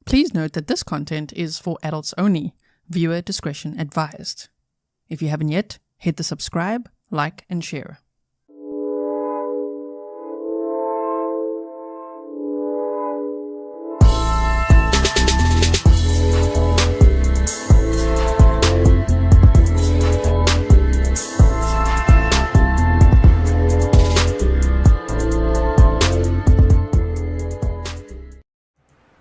Please note that this content is for adults only. Viewer discretion advised. If you haven't yet, hit the subscribe, like, and share.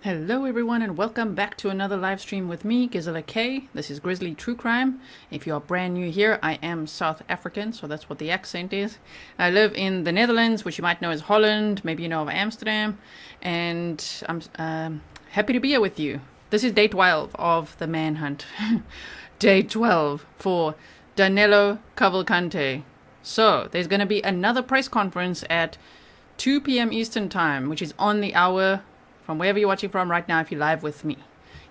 Hello everyone and welcome back to another live stream with me, Grizzly. This is Grizzly True Crime. If you are brand new here, I am South African, so that's what the accent is. I live in the Netherlands, which you might know as Holland, maybe you know of Amsterdam, and I'm happy to be here with you. This is day 12 of the manhunt. Day 12 for Danelo Cavalcante. So there's going to be another press conference at 2 p.m. Eastern Time, which is on the hour from wherever you're watching from right now if you're live with me.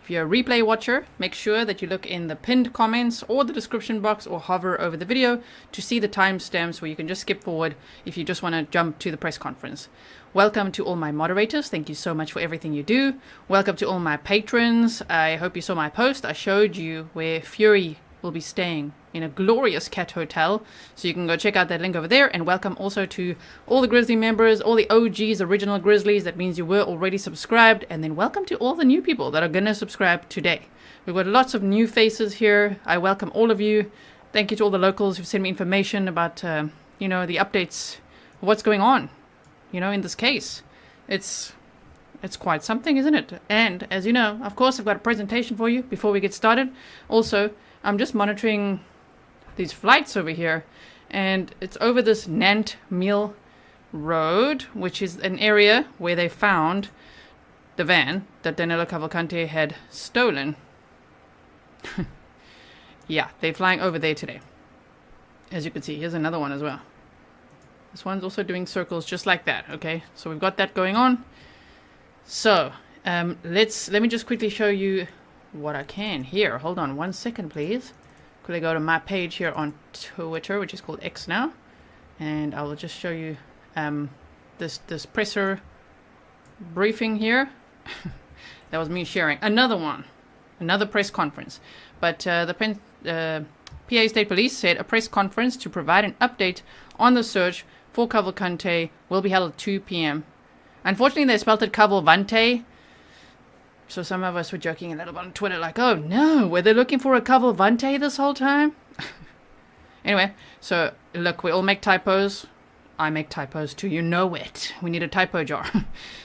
If you're a replay watcher, make sure that you look in the pinned comments or the description box or hover over the video to see the timestamps where you can just skip forward if you just want to jump to the press conference. Welcome to all my moderators. Thank you so much for everything you do. Welcome to all my patrons. I hope you saw my post. I showed you where Fury will be staying in a glorious cat hotel, so you can go check out that link over there. And welcome also to all the Grizzly members, all the OGs, original Grizzlies. That means you were already subscribed. And then welcome to all the new people that are gonna subscribe today. We've got lots of new faces here. I welcome all of you. Thank you to all the locals who sent me information about the updates of what's going on in this case. It's quite something, isn't it? And as you know, of course, I've got a presentation for you before we get started. Also, I'm just monitoring these flights over here, and it's over this Nantmeal road, which is an area where they found the van that Danelo Cavalcante had stolen. Yeah, they're flying over there today. As you can see, here's another one as well. This one's also doing circles just like that, okay? So we've got that going on. So, let me just quickly show you what I can here. Hold on 1 second, please. Quickly go to my page here on Twitter, which is called X now, and I will just show you this presser briefing here. That was me sharing another press conference. But the PA State Police said a press conference to provide an update on the search for Cavalcante will be held at 2 p.m. Unfortunately, they spelled it Cavalcante. So some of us were joking a little bit on Twitter, like, oh no, were they looking for a Cavalcante this whole time? Anyway, so look, we all make typos. I make typos too, you know it. We need a typo jar.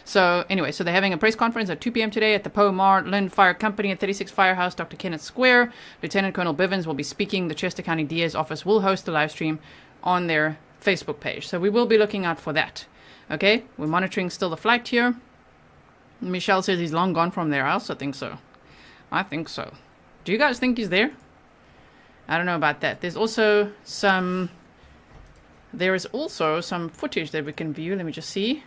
So anyway, so they're having a press conference at 2 p.m. today at the Marlin Fire Company at 36 Firehouse, Dr. Kenneth Square. Lieutenant Colonel Bivens will be speaking. The Chester County DA's office will host a live stream on their Facebook page. So we will be looking out for that. Okay, we're monitoring still the flight here. Michelle says he's long gone from there. I also think so. I think so. Do you guys think he's there? I don't know about that. There is also some footage that we can view. Let me just see.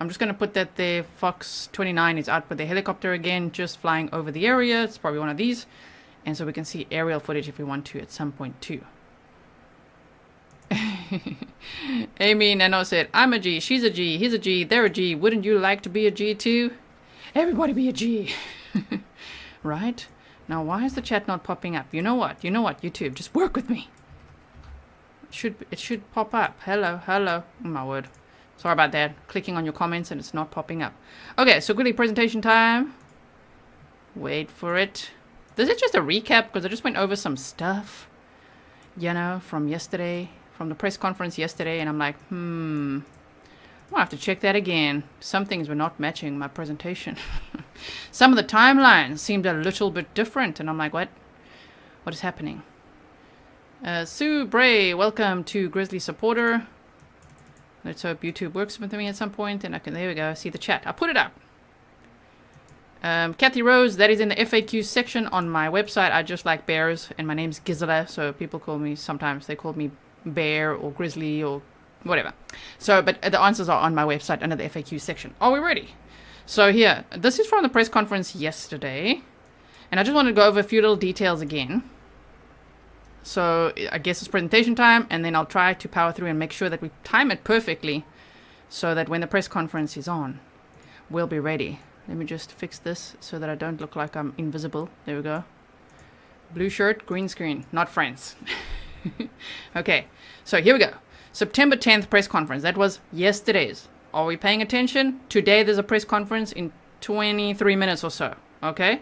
I'm just going to put that there. Fox 29 is out with the helicopter again, just flying over the area. It's probably one of these. And so we can see aerial footage if we want to at some point too. Amy Nano said, I'm a G, she's a G, he's a G, they're a G. Wouldn't you like to be a G too? Everybody be a G. Right? Now, why is the chat not popping up? You know what, YouTube, just work with me. It should pop up. Hello. Oh, my word. Sorry about that. Clicking on your comments and it's not popping up. Okay, so quickly, presentation time. Wait for it. This is just a recap because I just went over some stuff, from yesterday. From the press conference yesterday, and I'm like, I'll have to check that again. Some things were not matching my presentation. Some of the timelines seemed a little bit different, and I'm like, what is happening? Sue Bray, welcome to Grizzly Supporter. Let's hope YouTube works with me at some point, and there we go, see the chat. I put it up. Kathy Rose, that is in the FAQ section on my website. I just like bears, and my name's Grizzly, so people call me, sometimes they call me Bear or Grizzly or whatever. So, but the answers are on my website under the FAQ section. Are we ready? So here, this is from the press conference yesterday, and I just wanted to go over a few little details again. So I guess it's presentation time, and then I'll try to power through and make sure that we time it perfectly so that when the press conference is on, we'll be ready. Let me just fix this so that I don't look like I'm invisible. There we go. Blue shirt, green screen, not friends. Okay, so here we go. September 10th press conference. That was yesterday's. Are we paying attention? Today there's a press conference in 23 minutes or so. Okay?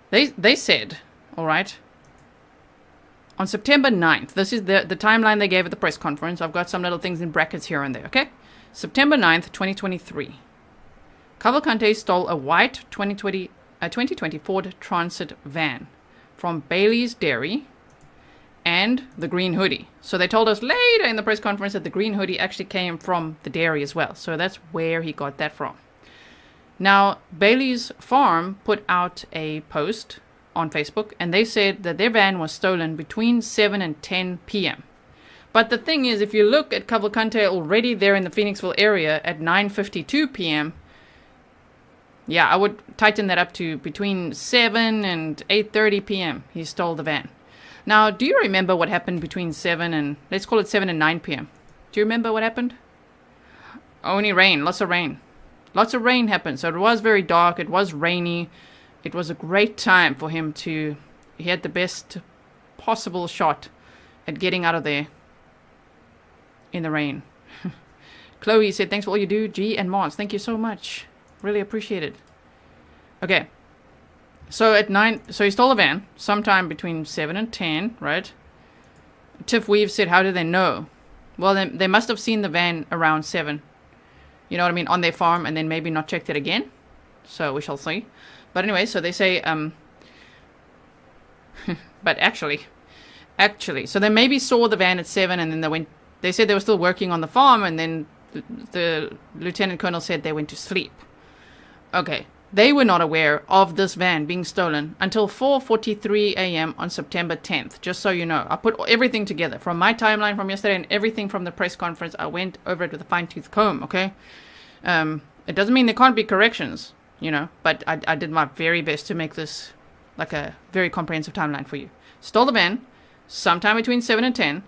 They said, all right, on September 9th, this is the timeline they gave at the press conference. I've got some little things in brackets here and there, okay? September 9th, 2023. Cavalcante stole a white 2020 Ford Transit van from Bailey's Dairy and the green hoodie. So they told us later in the press conference that the green hoodie actually came from the dairy as well. So that's where he got that from. Now, Bailey's Farm put out a post on Facebook, and they said that their van was stolen between 7 and 10 p.m. But the thing is, if you look at Cavalcante already there in the Phoenixville area at 9:52 p.m., yeah, I would tighten that up to between 7 and 8:30 p.m. he stole the van. Now, do you remember what happened between 7 and, let's call it 7 and 9 p.m.? Do you remember what happened? Only rain, lots of rain. Lots of rain happened, so it was very dark, it was rainy. It was a great time for him he had the best possible shot at getting out of there in the rain. Chloe said, thanks for all you do, G and Mars. Thank you so much. Really appreciate it. Okay. So at 9, so he stole a van sometime between 7 and 10, right? Tiff Weave said, how do they know? Well, they must have seen the van around 7. You know what I mean? On their farm, and then maybe not checked it again. So we shall see. But anyway, so they say, but actually, so they maybe saw the van at 7, and then they said they were still working on the farm, and then the lieutenant colonel said they went to sleep. Okay, they were not aware of this van being stolen until 4:43 a.m. on September 10th, just so you know. I put everything together from my timeline from yesterday and everything from the press conference. I went over it with a fine-tooth comb, okay? It doesn't mean there can't be corrections, you know, but I did my very best to make this like a very comprehensive timeline for you. Stole the van sometime between 7 and 10,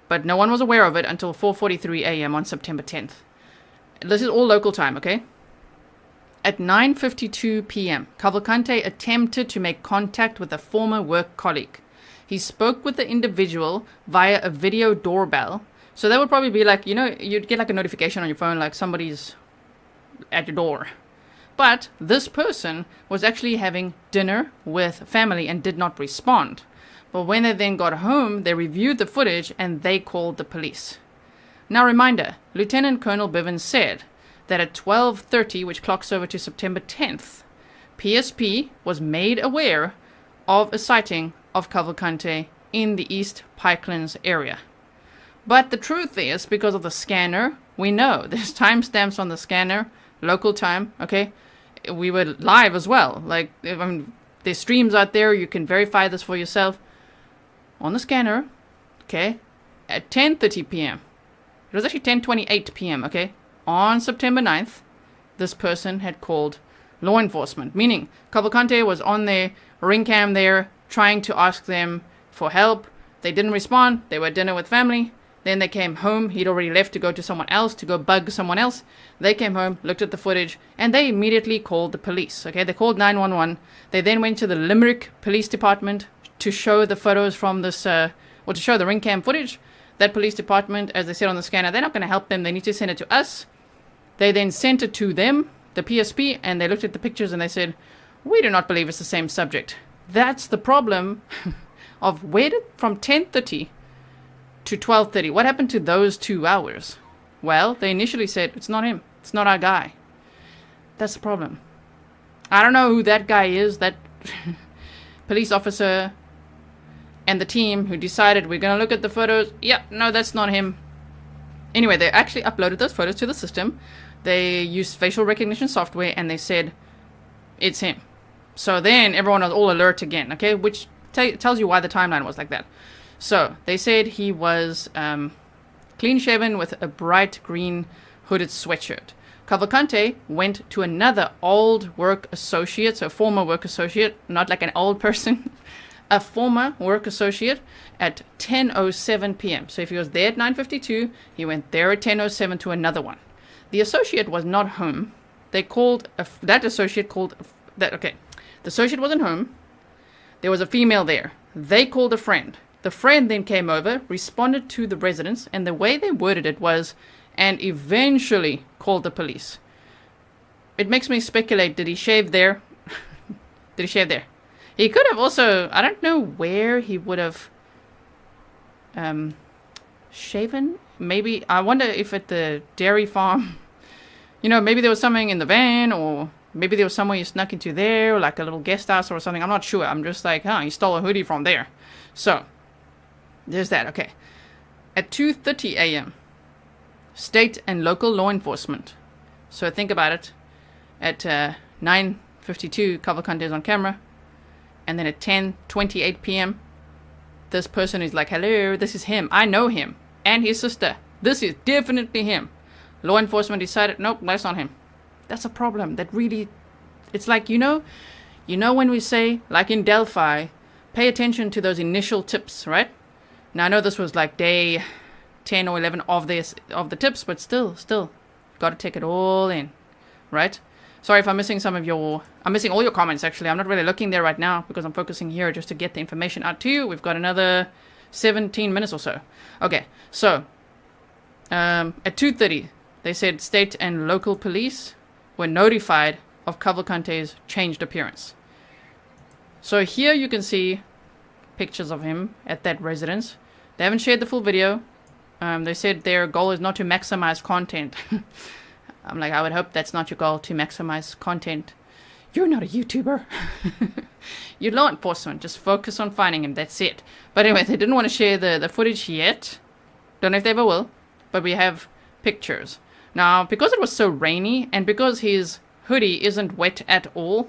but no one was aware of it until 4:43 a.m. on September 10th. This is all local time, okay? At 9:52 p.m., Cavalcante attempted to make contact with a former work colleague. He spoke with the individual via a video doorbell. So that would probably be like, you know, you'd get like a notification on your phone like somebody's at your door. But this person was actually having dinner with family and did not respond. But when they then got home, they reviewed the footage and they called the police. Now reminder, Lieutenant Colonel Bivens said that at 12:30, which clocks over to September 10th, PSP was made aware of a sighting of Cavalcante in the East Pikelands area. But the truth is, because of the scanner, we know there's timestamps on the scanner, local time, okay? We were live as well. Like, there's streams out there, you can verify this for yourself. On the scanner, okay, at 10:30 p.m. It was actually 10:28 p.m., okay? On September 9th, this person had called law enforcement, meaning Cavalcante was on their ring cam there trying to ask them for help. They didn't respond. They were at dinner with family. Then they came home. He'd already left to go to someone else, to go bug someone else. They came home, looked at the footage, and they immediately called the police. Okay, they called 911. They then went to the Limerick Police Department to show the photos from this, or to show the ring cam footage. That police department, as they said on the scanner, they're not going to help them. They need to send it to us. They then sent it to them, the PSP, and they looked at the pictures and they said, we do not believe it's the same subject. That's the problem of from 10:30 to 12:30. What happened to those 2 hours? Well, they initially said, it's not him. It's not our guy. That's the problem. I don't know who that guy is, that police officer and the team who decided we're going to look at the photos. Yeah, no, that's not him. Anyway, they actually uploaded those photos to the system. They used facial recognition software and they said, it's him. So then everyone was all alert again, okay? Which tells you why the timeline was like that. So they said he was clean-shaven with a bright green hooded sweatshirt. Cavalcante went to another old work associate, so former work associate, not like an old person, a former work associate at 10:07 p.m. So if he was there at 9:52, he went there at 10:07 to another one. The associate was not home, they called that associate called that. Okay, the associate wasn't home. There was a female there. They called a friend. The friend then came over, responded to the residents, and the way they worded it was, and eventually called the police. It makes me speculate, did he shave there? Did he shave there? He could have also, I don't know where he would have shaven. Maybe, I wonder if at the dairy farm, you know, maybe there was something in the van, or maybe there was somewhere you snuck into there, or like a little guest house or something. I'm not sure. I'm just like, he stole a hoodie from there. So, there's that. Okay. At 2:30 a.m., state and local law enforcement. So think about it. At 9:52, Cavalcante is on camera. And then at 10:28 p.m., this person is like, hello, this is him. I know him. And his sister. This is definitely him. Law enforcement decided, nope, that's not him. That's a problem. That really, it's like, you know when we say, like in Delphi, pay attention to those initial tips, right? Now, I know this was like day 10 or 11 of the tips, but still, got to take it all in, right? Sorry if I'm missing I'm missing all your comments, actually. I'm not really looking there right now because I'm focusing here just to get the information out to you. We've got another 17 minutes or so. Okay, so, at 2:30, they said state and local police were notified of Cavalcante's changed appearance. So here you can see pictures of him at that residence. They haven't shared the full video. They said their goal is not to maximize content. I'm like, I would hope that's not your goal, to maximize content. You're not a YouTuber. You're law enforcement. Just focus on finding him. That's it. But anyway, they didn't want to share the footage yet. Don't know if they ever will. But we have pictures. Now, because it was so rainy, and because his hoodie isn't wet at all,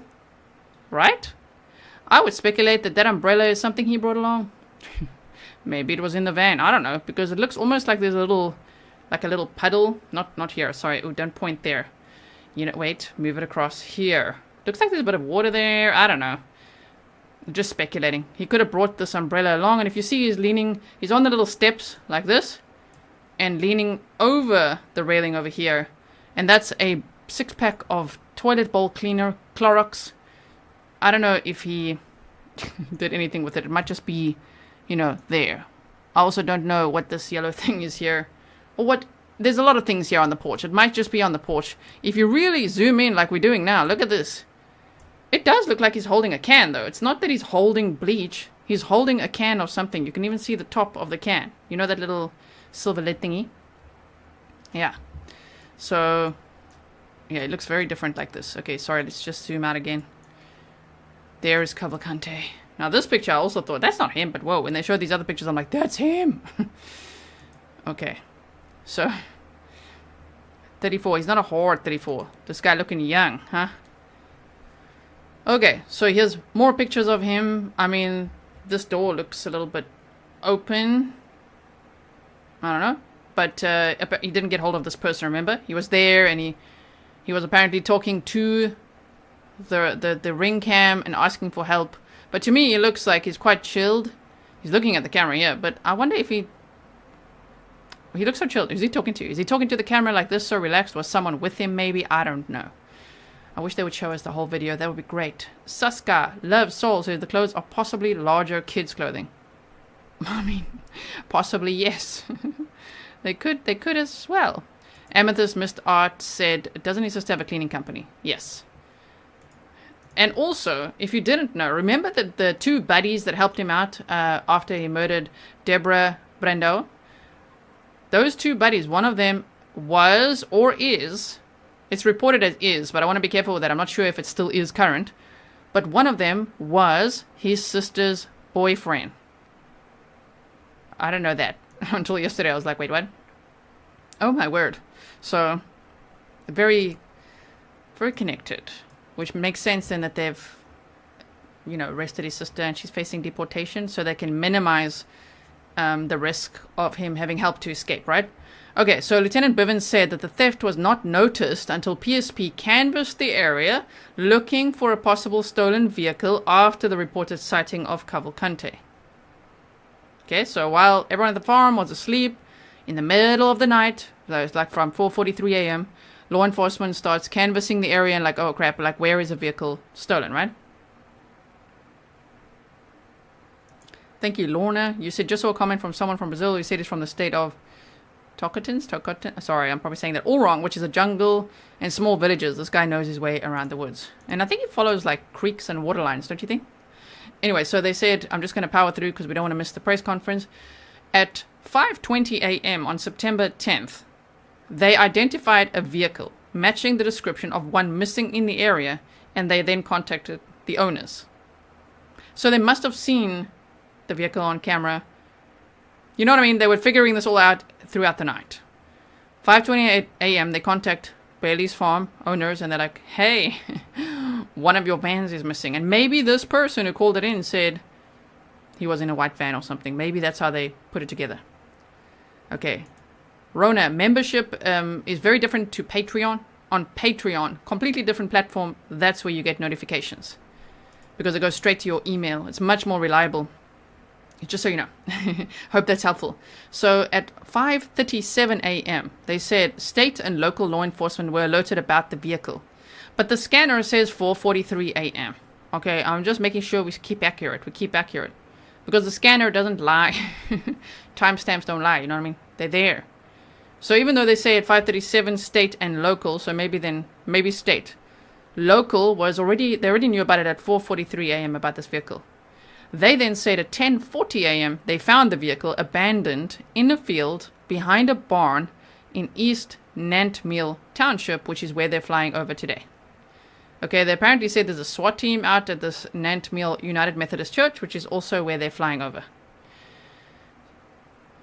right? I would speculate that umbrella is something he brought along. Maybe it was in the van. I don't know, because it looks almost like there's a little puddle. Not here. Sorry. Oh, don't point there. You know, wait. Move it across here. Looks like there's a bit of water there. I don't know. Just speculating. He could have brought this umbrella along, and if you see, he's on the little steps like this, and leaning over the railing over here. And that's a 6-pack of toilet bowl cleaner, Clorox. I don't know if he did anything with it. It might just be, there. I also don't know what this yellow thing is here. Or what... There's a lot of things here on the porch. It might just be on the porch. If you really zoom in like we're doing now, look at this. It does look like he's holding a can, though. It's not that he's holding bleach. He's holding a can of something. You can even see the top of the can. You know that little silver lid thingy? Yeah. So, yeah, it looks very different like this. Okay, sorry, let's just zoom out again. There is Cavalcante. Now, this picture, I also thought, that's not him, but whoa, when they showed these other pictures, I'm like, that's him! Okay. So, 34. He's not a whore at 34. This guy looking young, huh? Okay, so here's more pictures of him. I mean, this door looks a little bit open. I don't know. But he didn't get hold of this person, remember? He was there, and he was apparently talking to the ring cam and asking for help. But to me, he looks like he's quite chilled. He's looking at the camera, yeah. But I wonder if he looks so chilled. Who's he talking to? Is he talking to the camera like this, so relaxed? Was someone with him, maybe? I don't know. I wish they would show us the whole video. That would be great. Saska, Love, Soul says the clothes are possibly larger kids' clothing. I mean, possibly yes. They could as well. Amethyst Mist Art said, doesn't his sister have a cleaning company? Yes. And also, if you didn't know, remember the two buddies that helped him out after he murdered Deborah Brando? Those two buddies, one of them was or is, it's reported as is, but I want to be careful with that. I'm not sure if it still is current. But one of them was his sister's boyfriend. I don't know that. Until yesterday, I was like, wait, what? Oh, my word. So, very, very connected. Which makes sense then that they've, arrested his sister and she's facing deportation so they can minimize the risk of him having helped to escape, right? Okay, so Lieutenant Bivens said that the theft was not noticed until PSP canvassed the area looking for a possible stolen vehicle after the reported sighting of Cavalcante. Okay, so while everyone at the farm was asleep, in the middle of the night, that was like from 4:43 a.m., law enforcement starts canvassing the area and like, oh crap, like where is a vehicle stolen, right? Thank you, Lorna. You said just saw a comment from someone from Brazil who said it's from the state of Tocantins. Sorry, I'm probably saying that all wrong, which is a jungle and small villages. This guy knows his way around the woods. And I think he follows like creeks and water lines, don't you think? Anyway, so they said, I'm just going to power through because we don't want to miss the press conference. At 5:20 a.m. on September 10th, they identified a vehicle matching the description of one missing in the area, and they then contacted the owners. So they must have seen the vehicle on camera. You know what I mean? They were figuring this all out throughout the night. 5:28 a.m. they contact Bailey's Farm owners and they're like, hey, one of your vans is missing. And maybe this person who called it in said he was in a white van or something. Maybe that's how they put it together. Okay. Rona, membership is very different to Patreon. On Patreon, completely different platform, that's where you get notifications. Because it goes straight to your email. It's much more reliable. Just so you know. Hope that's helpful. So at 5:37 a.m., they said state and local law enforcement were alerted about the vehicle. But the scanner says 4:43 a.m. Okay, I'm just making sure we keep accurate. Because the scanner doesn't lie. Timestamps don't lie, you know what I mean? They're there. So even though they say at 5:37 state and local, so maybe state. Local they already knew about it at 4:43 a.m. about this vehicle. They then said at 10:40 a.m. they found the vehicle abandoned in a field behind a barn in East Nantmeal Township, which is where they're flying over today. Okay, they apparently said there's a SWAT team out at this Nantmeal United Methodist Church, which is also where they're flying over.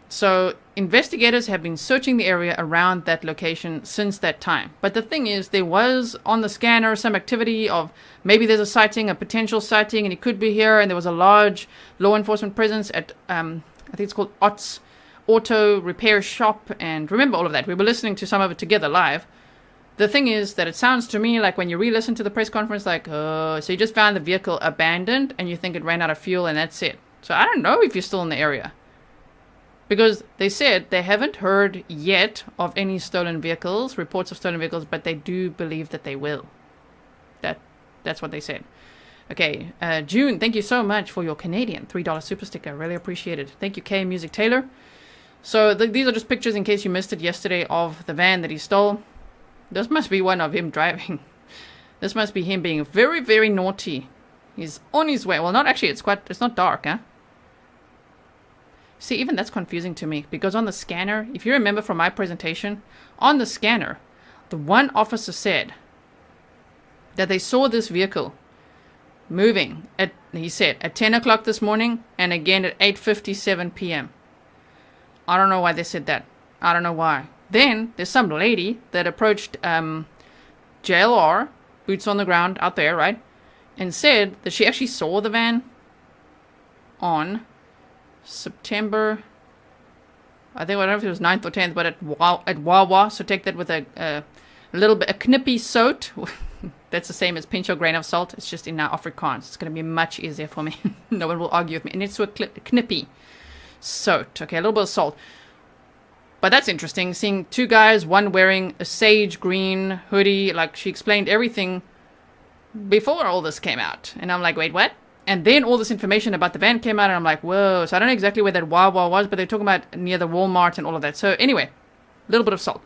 So investigators have been searching the area around that location since that time. But the thing is, there was on the scanner some activity of maybe there's a sighting, a potential sighting, and it could be here. And there was a large law enforcement presence at, I think it's called Ott's Auto Repair Shop. And remember all of that. We were listening to some of it together live. The thing is that it sounds to me like when you re-listen to the press conference, like, so you just found the vehicle abandoned and you think it ran out of fuel and that's it. So I don't know if you're still in the area. Because they said they haven't heard yet of any stolen vehicles, reports of stolen vehicles, but they do believe that they will. That's what they said. Okay, June, thank you so much for your Canadian $3 super sticker. Really appreciate it. Thank you, K Music Taylor. So these are just pictures in case you missed it yesterday of the van that he stole. This must be one of him driving. This must be him being very, very naughty. He's on his way. Well, not actually. It's not dark, huh? See, even that's confusing to me because on the scanner, if you remember from my presentation, on the scanner, the one officer said that they saw this vehicle moving at 10 o'clock this morning and again at 8:57 p.m. I don't know why they said that. I don't know why. Then there's some lady that approached JLR, boots on the ground out there, right? And said that she actually saw the van on September, I don't know if it was 9th or 10th, but at Wawa. So take that with a little bit, a knippy salt. That's the same as pinch or grain of salt. It's just in now Afrikaans. It's going to be much easier for me. No one will argue with me. And it's a knippy salt. Okay, a little bit of salt. But that's interesting, seeing two guys, one wearing a sage green hoodie. Like, she explained everything before all this came out. And I'm like, wait, what? And then all this information about the van came out, and I'm like, whoa. So I don't know exactly where that Wawa was, but they're talking about near the Walmart and all of that. So anyway, a little bit of salt.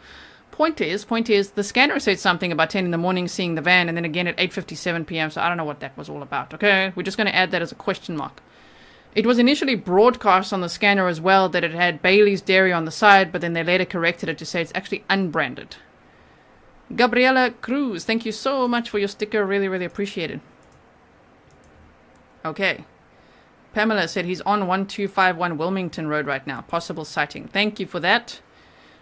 Point is, the scanner said something about 10 in the morning seeing the van, and then again at 8:57 p.m. So I don't know what that was all about, okay? We're just going to add that as a question mark. It was initially broadcast on the scanner as well that it had Bailey's Dairy on the side, but then they later corrected it to say it's actually unbranded. Gabriela Cruz, thank you so much for your sticker. Really, really appreciate it. Okay. Pamela said he's on 1251 Wilmington Road right now. Possible sighting. Thank you for that.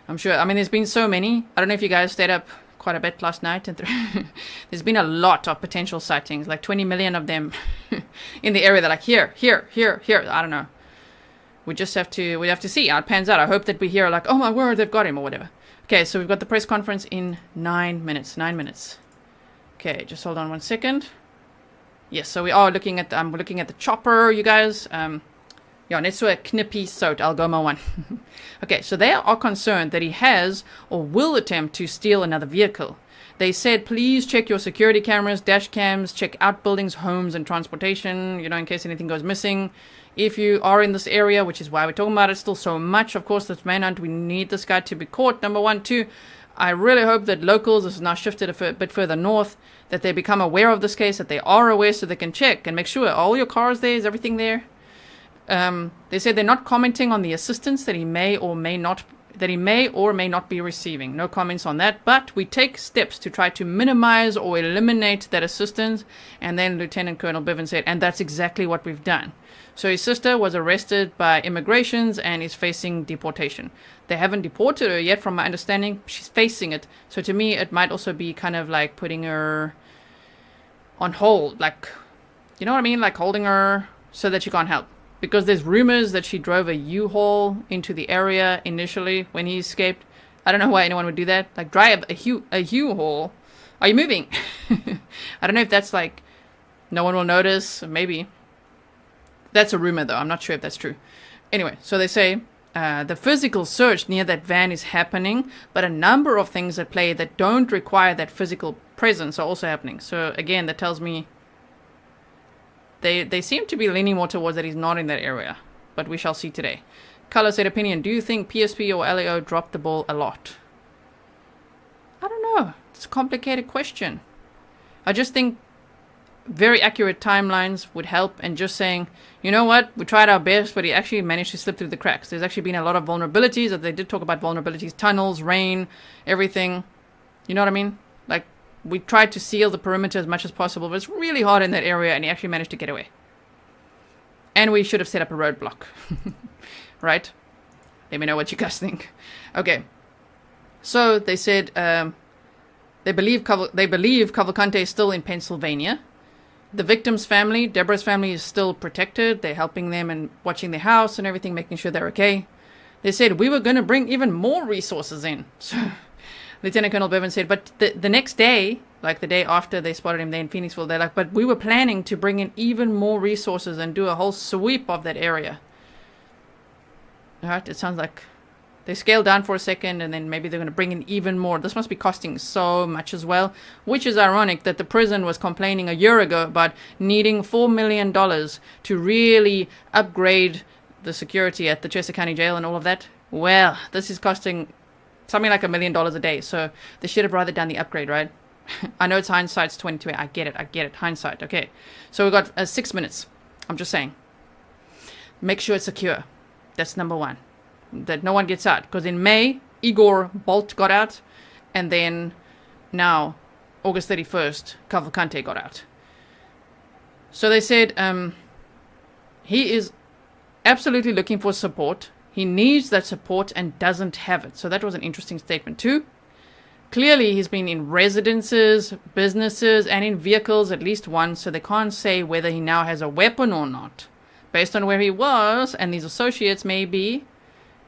I'm sure. I mean, there's been so many. I don't know if you guys stayed up quite a bit last night. And there's been a lot of potential sightings, like 20 million of them in the area. They're like, here. I don't know. We have to see how it pans out. I hope that we hear like, oh my word, they've got him or whatever. Okay, so we've got the press conference in 9 minutes. 9 minutes. Okay, just hold on 1 second. Yes, so we are looking at we're looking at the chopper, you guys. Yeah, Ja, net so 'n knippie sout, Algoma one. Okay, so they are concerned that he has or will attempt to steal another vehicle. They said, please check your security cameras, dash cams, check outbuildings, homes, and transportation, in case anything goes missing. If you are in this area, which is why we're talking about it still so much, of course, this manhunt, we need this guy to be caught, number one. Two, I really hope that locals, this is now shifted a bit further north, that they become aware of this case, that they are aware so they can check and make sure all your cars there, is everything there? They said they're not commenting on the assistance that he may or may not be receiving. No comments on that, but we take steps to try to minimize or eliminate that assistance. And then Lieutenant Colonel Bivens said, and that's exactly what we've done. So his sister was arrested by immigrations and is facing deportation. They haven't deported her yet, from my understanding. She's facing it. So to me, it might also be kind of like putting her on hold, like, you know what I mean? Like holding her so that she can't help. Because there's rumors that she drove a U-Haul into the area initially when he escaped. I don't know why anyone would do that. Like, drive a U-Haul. Are you moving? I don't know if that's like, no one will notice. Maybe. That's a rumor, though. I'm not sure if that's true. Anyway, so they say the physical search near that van is happening, but a number of things at play that don't require that physical presence are also happening. So, again, that tells me They seem to be leaning more towards that he's not in that area, but we shall see today. Color said opinion. Do you think PSP or LAO dropped the ball a lot? I don't know. It's a complicated question. I just think very accurate timelines would help, and just saying, you know what, we tried our best, but he actually managed to slip through the cracks. There's actually been a lot of vulnerabilities, that they did talk about vulnerabilities, tunnels, rain, everything. You know what I mean? Like, we tried to seal the perimeter as much as possible, but it's really hard in that area, and he actually managed to get away. And we should have set up a roadblock. Right? Let me know what you guys think. Okay. So they said they believe Cavalcante is still in Pennsylvania. The victim's family, Deborah's family, is still protected. They're helping them and watching their house and everything, making sure they're okay. They said we were going to bring even more resources in. So Lieutenant Colonel Bevan said, but the next day, like the day after they spotted him there in Phoenixville, they're like, but we were planning to bring in even more resources and do a whole sweep of that area. All right, it sounds like they scaled down for a second, and then maybe they're going to bring in even more. This must be costing so much as well, which is ironic that the prison was complaining a year ago about needing $4 million to really upgrade the security at the Chester County Jail and all of that. Well, this is costing something like $1 million a day, so they should have rather done the upgrade, right? I know it's hindsight's 2020. I get it. Hindsight. Okay, so we got 6 minutes. I'm just saying, make sure it's secure. That's number one, that no one gets out. Because in May, Igor Bolt got out, and then now, August 31st, Cavalcante got out. So they said he is absolutely looking for support. He needs that support and doesn't have it. So that was an interesting statement too. Clearly, he's been in residences, businesses, and in vehicles at least once, so they can't say whether he now has a weapon or not. Based on where he was, and these associates, maybe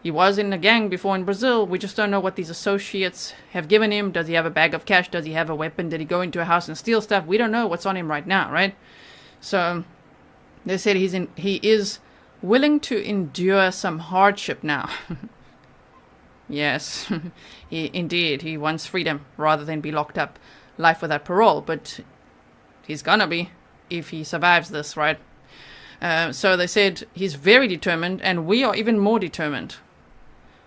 he was in a gang before in Brazil. We just don't know what these associates have given him. Does he have a bag of cash? Does he have a weapon? Did he go into a house and steal stuff? We don't know what's on him right now, right? So they said he is willing to endure some hardship now. Yes, he wants freedom rather than be locked up, life without parole. But he's gonna be if he survives this, right? So they said he's very determined, and we are even more determined.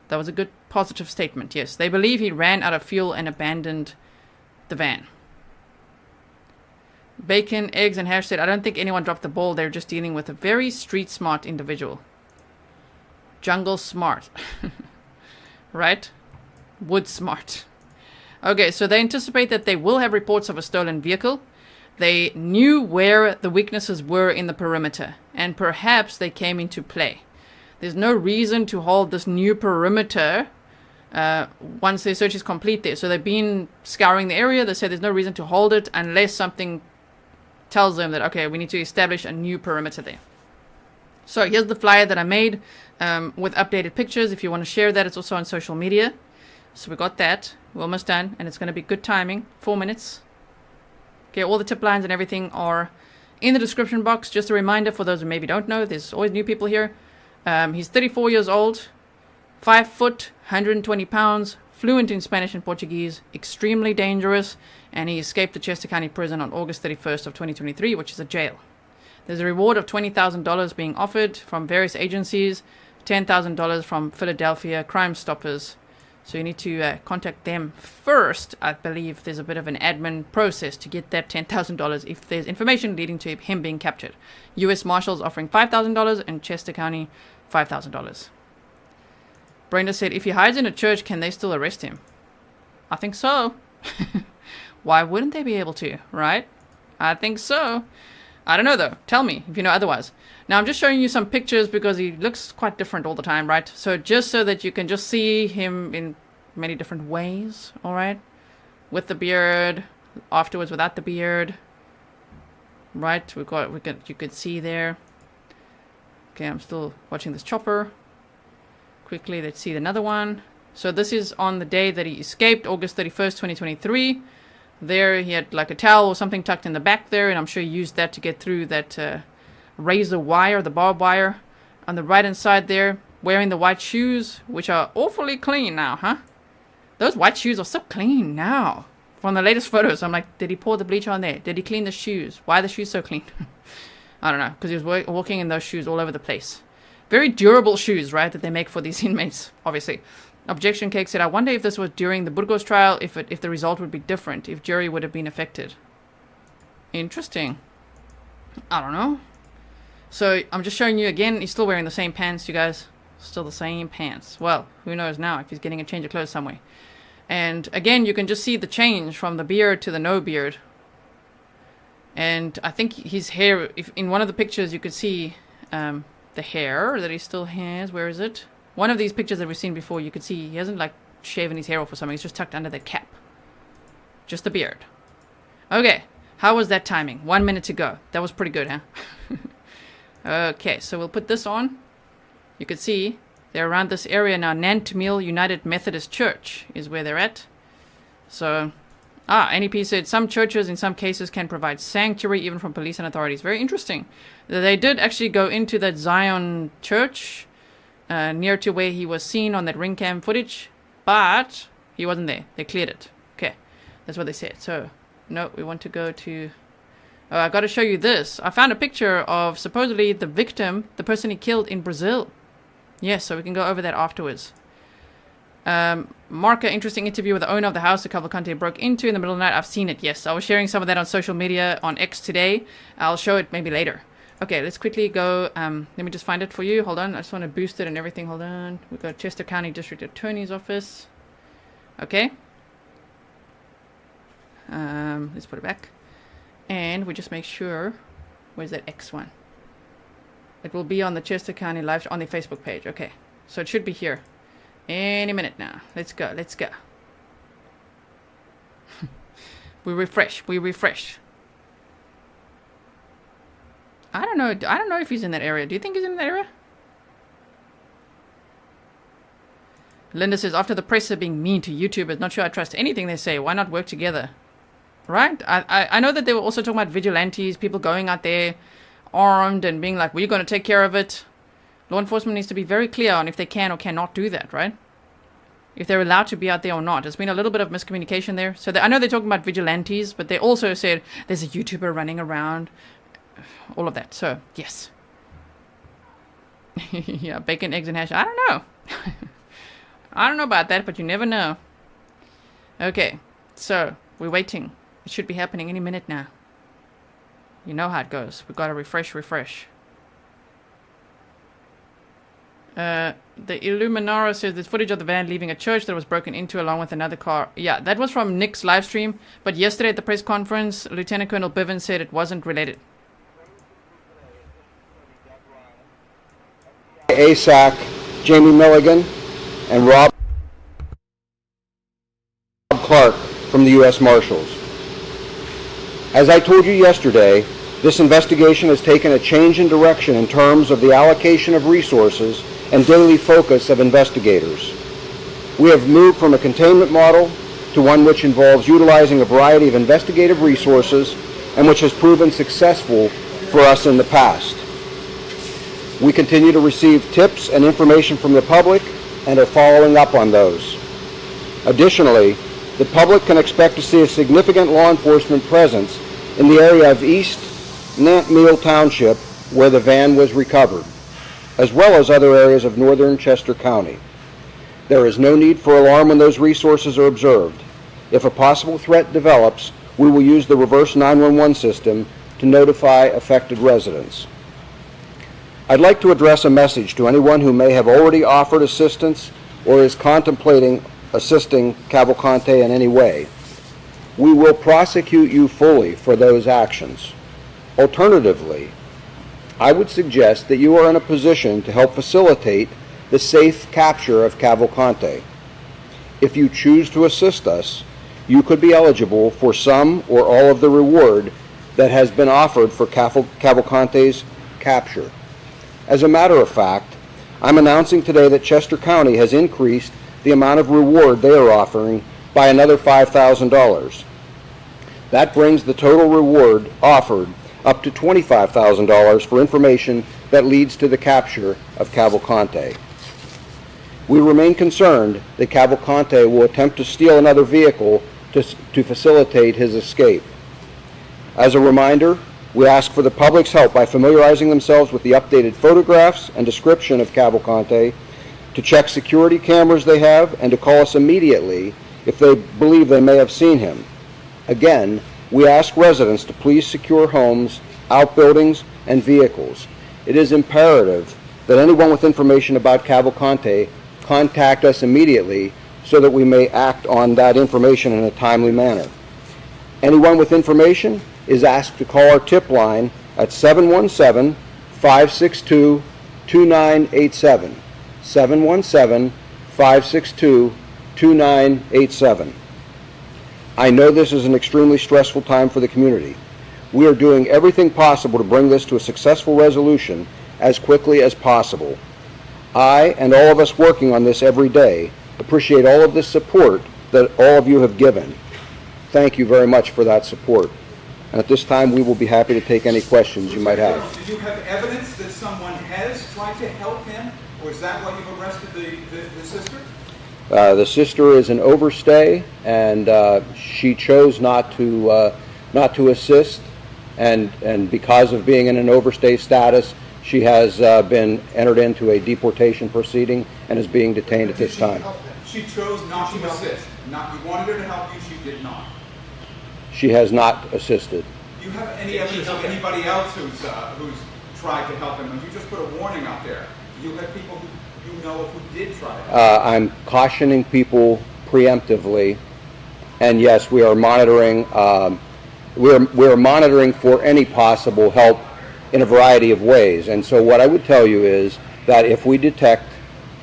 That was a good positive statement, yes. They believe he ran out of fuel and abandoned the van. Bacon, Eggs, and Hash said, I don't think anyone dropped the ball. They're just dealing with a very street-smart individual. Jungle smart. Right? Wood smart. Okay, so they anticipate that they will have reports of a stolen vehicle. They knew where the weaknesses were in the perimeter, and perhaps they came into play. There's no reason to hold this new perimeter once their search is complete there. So they've been scouring the area. They said there's no reason to hold it unless something tells them that, okay, we need to establish a new perimeter there. So here's the flyer that I made with updated pictures. If you want to share that, it's also on social media. So we got that. We're almost done, and it's going to be good timing. 4 minutes. Okay, all the tip lines and everything are in the description box. Just a reminder for those who maybe don't know, there's always new people here. He's 34 years old, 5 foot, 120 pounds, fluent in Spanish and Portuguese, extremely dangerous, and he escaped the Chester County Prison on August 31st of 2023, which is a jail. There's a reward of $20,000 being offered from various agencies, $10,000 from Philadelphia Crime Stoppers. So you need to contact them first. I believe there's a bit of an admin process to get that $10,000 if there's information leading to him being captured. U.S. Marshals offering $5,000 and Chester County $5,000. Brenda said, if he hides in a church, can they still arrest him? I think so. Why wouldn't they be able to, right? I think so. I don't know though. Tell me if you know otherwise. Now I'm just showing you some pictures because he looks quite different all the time, right? So just so that you can just see him in many different ways, all right? With the beard, afterwards without the beard, right? You could see there. Okay, I'm still watching this chopper. Quickly, let's see another one. So this is on the day that he escaped, August 31st, 2023. There he had like a towel or something tucked in the back there, and I'm sure he used that to get through that razor wire, the barbed wire. On the right hand side there, wearing the white shoes, which are awfully clean now, huh? Those white shoes are so clean now. From the latest photos, I'm like, did he pour the bleach on there? Did he clean the shoes? Why are the shoes so clean? I don't know, because he was walking in those shoes all over the place. Very durable shoes, right, that they make for these inmates, obviously. Objection Cake said, I wonder if this was during the Burgos trial, if the result would be different, if jury would have been affected. Interesting. I don't know. So I'm just showing you again, he's still wearing the same pants, you guys. Still the same pants. Well, who knows now if he's getting a change of clothes somewhere. And again, you can just see the change from the beard to the no beard. And I think his hair, if in one of the pictures you could see the hair that he still has. Where is it? One of these pictures that we've seen before, you could see he hasn't like shaven his hair off or something. It's just tucked under the cap. Just the beard. Okay, how was that timing? 1 minute to go. That was pretty good, huh? Okay, so we'll put this on. You can see they're around this area now. Nantmeal United Methodist Church is where they're at. So, NEP said some churches in some cases can provide sanctuary even from police and authorities. Very interesting. They did actually go into that Zion church near to where he was seen on that ring cam footage, but he wasn't there. They cleared it. Okay, that's what they said. So, no, we want to go to... Oh, I got to show you this. I found a picture of supposedly the victim, the person he killed in Brazil. Yes, so we can go over that afterwards. Mark, an interesting interview with the owner of the house that Cavalcante broke into in the middle of the night. I've seen it, yes. I was sharing some of that on social media on X today. I'll show it maybe later. Okay, let's quickly go. Let me just find it for you. Hold on. I just want to boost it and everything. Hold on. We've got Chester County District Attorney's Office. Okay. Let's put it back. And we just make sure. Where's that X one? It will be on the Chester County Live on the Facebook page. Okay. So it should be here. Any minute now. Let's go. Let's go. We refresh. We refresh. I don't know. I don't know if he's in that area. Do you think he's in that area? Linda says, after the press are being mean to YouTubers, not sure I trust anything they say. Why not work together? Right? I know that they were also talking about vigilantes, people going out there armed and being like, we're going to take care of it. Law enforcement needs to be very clear on if they can or cannot do that, right? If they're allowed to be out there or not. There's been a little bit of miscommunication there. So I know they're talking about vigilantes, but they also said there's a YouTuber running around. All of that. So, yes. Yeah, bacon, eggs, and hash. I don't know. I don't know about that, but you never know. Okay, so we're waiting. It should be happening any minute now. You know how it goes. We've got to refresh. The Illuminara says there's footage of the van leaving a church that was broken into along with another car. Yeah, that was from Nick's live stream. But yesterday at the press conference, Lieutenant Colonel Bivens said it wasn't related. ASAC, Jamie Milligan, and Rob Clark from the U.S. Marshals. As I told you yesterday, this investigation has taken a change in direction in terms of the allocation of resources and daily focus of investigators. We have moved from a containment model to one which involves utilizing a variety of investigative resources and which has proven successful for us in the past. We continue to receive tips and information from the public and are following up on those. Additionally, the public can expect to see a significant law enforcement presence in the area of East Nantmeal Township where the van was recovered, as well as other areas of northern Chester County. There is no need for alarm when those resources are observed. If a possible threat develops, we will use the reverse 911 system to notify affected residents. I'd like to address a message to anyone who may have already offered assistance or is contemplating assisting Cavalcante in any way. We will prosecute you fully for those actions. Alternatively, I would suggest that you are in a position to help facilitate the safe capture of Cavalcante. If you choose to assist us, you could be eligible for some or all of the reward that has been offered for Cavalcante's capture. As a matter of fact, I'm announcing today that Chester County has increased the amount of reward they are offering by another $5,000. That brings the total reward offered up to $25,000 for information that leads to the capture of Cavalcante. We remain concerned that Cavalcante will attempt to steal another vehicle to facilitate his escape. As a reminder, we ask for the public's help by familiarizing themselves with the updated photographs and description of Cavalcante, to check security cameras they have, and to call us immediately if they believe they may have seen him. Again, we ask residents to please secure homes, outbuildings, and vehicles. It is imperative that anyone with information about Cavalcante contact us immediately so that we may act on that information in a timely manner. Anyone with information is asked to call our tip line at 717-562-2987. 717-562-2987. I know this is an extremely stressful time for the community. We are doing everything possible to bring this to a successful resolution as quickly as possible. I and all of us working on this every day appreciate all of the support that all of you have given. Thank you very much for that support. And at this time, we will be happy to take any questions you might have. Do you have evidence that someone has tried to help him, or is that why you've arrested the sister? The sister is an overstay, and she chose not to assist, and because of being in an overstay status, she has been entered into a deportation proceeding and is being detained at this time. She chose not to assist. You wanted her to help you, she did not. She has not assisted. Do you have any evidence of anybody else who's tried to help him? You just put a warning out there. Do you have people who you know of who did try to help? I'm cautioning people preemptively, and yes, we are monitoring. We're monitoring for any possible help in a variety of ways. And so, what I would tell you is that if we detect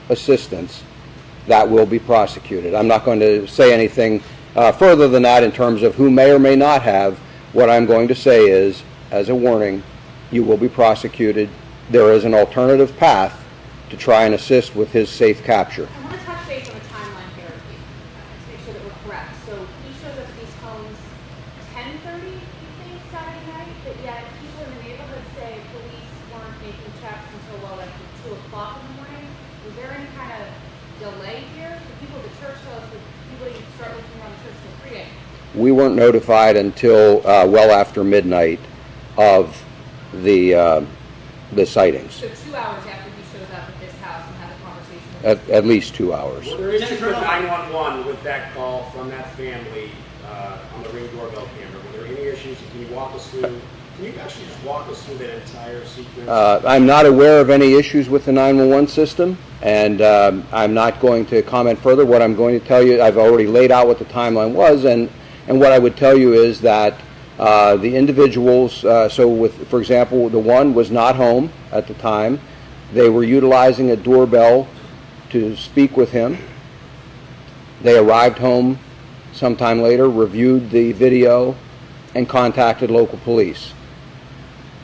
assistance, that will be prosecuted. I'm not going to say anything further than that in terms of who may or may not have. What I'm going to say is, as a warning, you will be prosecuted. There is an alternative path to try and assist with his safe capture. I want to touch base on the timeline here to make sure that we're correct. So he shows up at these homes 10:30, you think, Saturday night, but yet people in the neighborhood say police weren't making checks until well after 2 o'clock in the morning. Was there any kind of delay here? The people at the church tell us that people didn't start looking around the church till 3 a.m. We weren't notified until well after midnight of the sightings. So 2 hours after he shows up at this house and had a conversation with At least 2 hours. Were there issues with 911 with that call from that family on the Ring doorbell camera? Were there any issues? Can you walk us through? Can you actually just walk us through that entire sequence? I'm not aware of any issues with the 911 system, and I'm not going to comment further. What I'm going to tell you, I've already laid out what the timeline was, and what I would tell you is that the individuals, for example, the one was not home at the time. They were utilizing a doorbell to speak with him. They arrived home sometime later, reviewed the video, and contacted local police.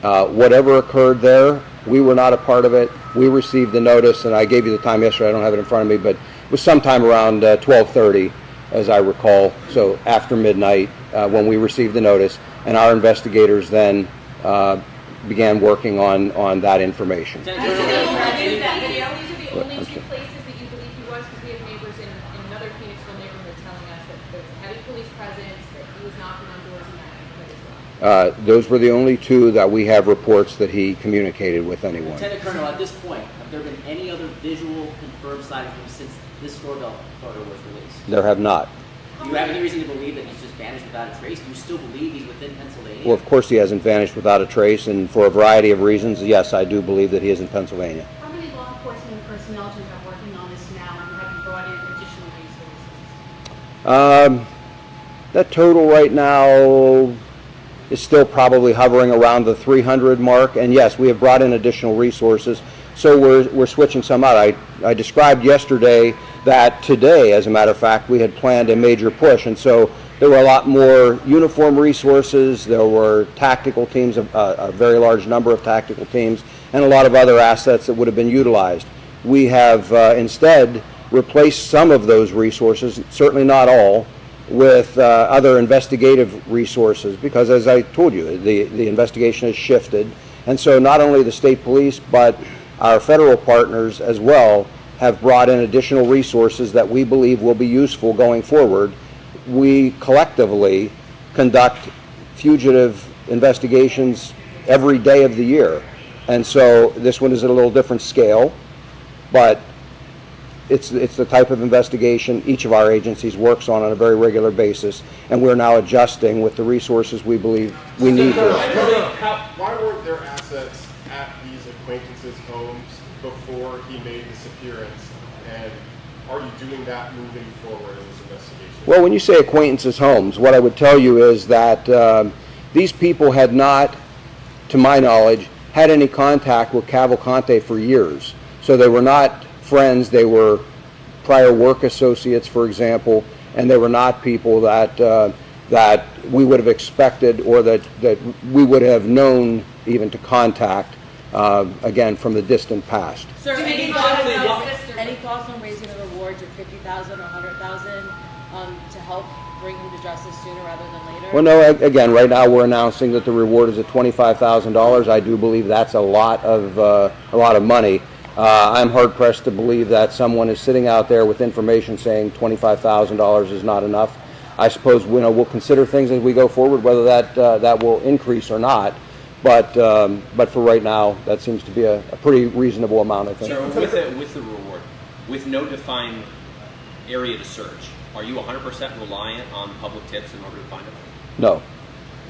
Whatever occurred there, we were not a part of it. We received the notice, and I gave you the time yesterday. I don't have it in front of me, but it was sometime around 12:30, as I recall, so after midnight when we received the notice, and our investigators then began working on that information. These are the only two places that you believe he was, because we have neighbors in another Phoenixville neighborhood telling us that there's a heavy police presence, that he was knocking on doors in that neighborhood as well. Those were the only two that we have reports that he communicated with anyone. Lieutenant Colonel, at this point, have there been any other visual confirmed sightings since this doorbell photo was released? There have not. Do you have any reason to believe that he's just vanished without a trace? Do you still believe he's within Pennsylvania? Well, of course he hasn't vanished without a trace, and for a variety of reasons, yes, I do believe that he is in Pennsylvania. How many law enforcement personnel are working on this now, and have you brought in additional resources? That total right now is still probably hovering around the 300 mark, and yes, we have brought in additional resources, so we're switching some out. I described yesterday that today, as a matter of fact, we had planned a major push, and so there were a lot more uniform resources, there were tactical teams, a very large number of tactical teams, and a lot of other assets that would have been utilized. We have instead replaced some of those resources, certainly not all, with other investigative resources, because as I told you, the investigation has shifted, and so not only the state police, but our federal partners as well have brought in additional resources that we believe will be useful going forward. We collectively conduct fugitive investigations every day of the year, and so this one is at a little different scale, but it's the type of investigation each of our agencies works on a very regular basis, and we're now adjusting with the resources we believe we need to. Why weren't there assets at these acquaintances' homes before he made this appearance, and are you doing that moving forward in this investigation? Well, when you say acquaintances' homes, what I would tell you is that these people had not, to my knowledge, had any contact with Cavalcante for years. So they were not friends, they were prior work associates, for example, and they were not people that that we would have expected or that we would have known even to contact, again, from the distant past. Sir, any thoughts on raising the rewards of $50,000 or $100,000 to help bring him to justice sooner rather than later? Well, no, again, right now we're announcing that the reward is at $25,000. I do believe that's a lot of money. I'm hard-pressed to believe that someone is sitting out there with information saying $25,000 is not enough. I suppose we'll consider things as we go forward, whether that will increase or not. But for right now, that seems to be a pretty reasonable amount, I think. So with the reward, with no defined area to search, are you 100% reliant on public tips in order to find it? No.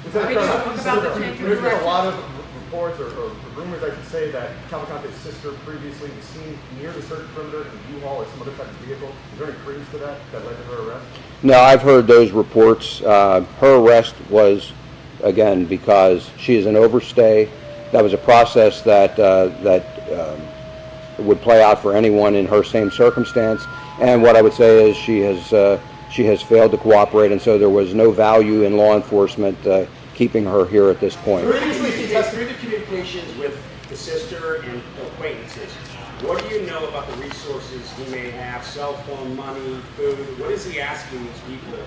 There's been a lot of reports or rumors, I should say, that Cavalcante's sister previously was seen near the search perimeter in a U-Haul or some other type of vehicle. Is there any credence to that led to her arrest? No, I've heard those reports. Her arrest was, again, because she is an overstay. That was a process that would play out for anyone in her same circumstance. And what I would say is she has failed to cooperate, and so there was no value in law enforcement keeping her here at this point. Through the communications with the sister and acquaintances, what do you know about the resources he may have, cell phone, money, food? What is he asking these people?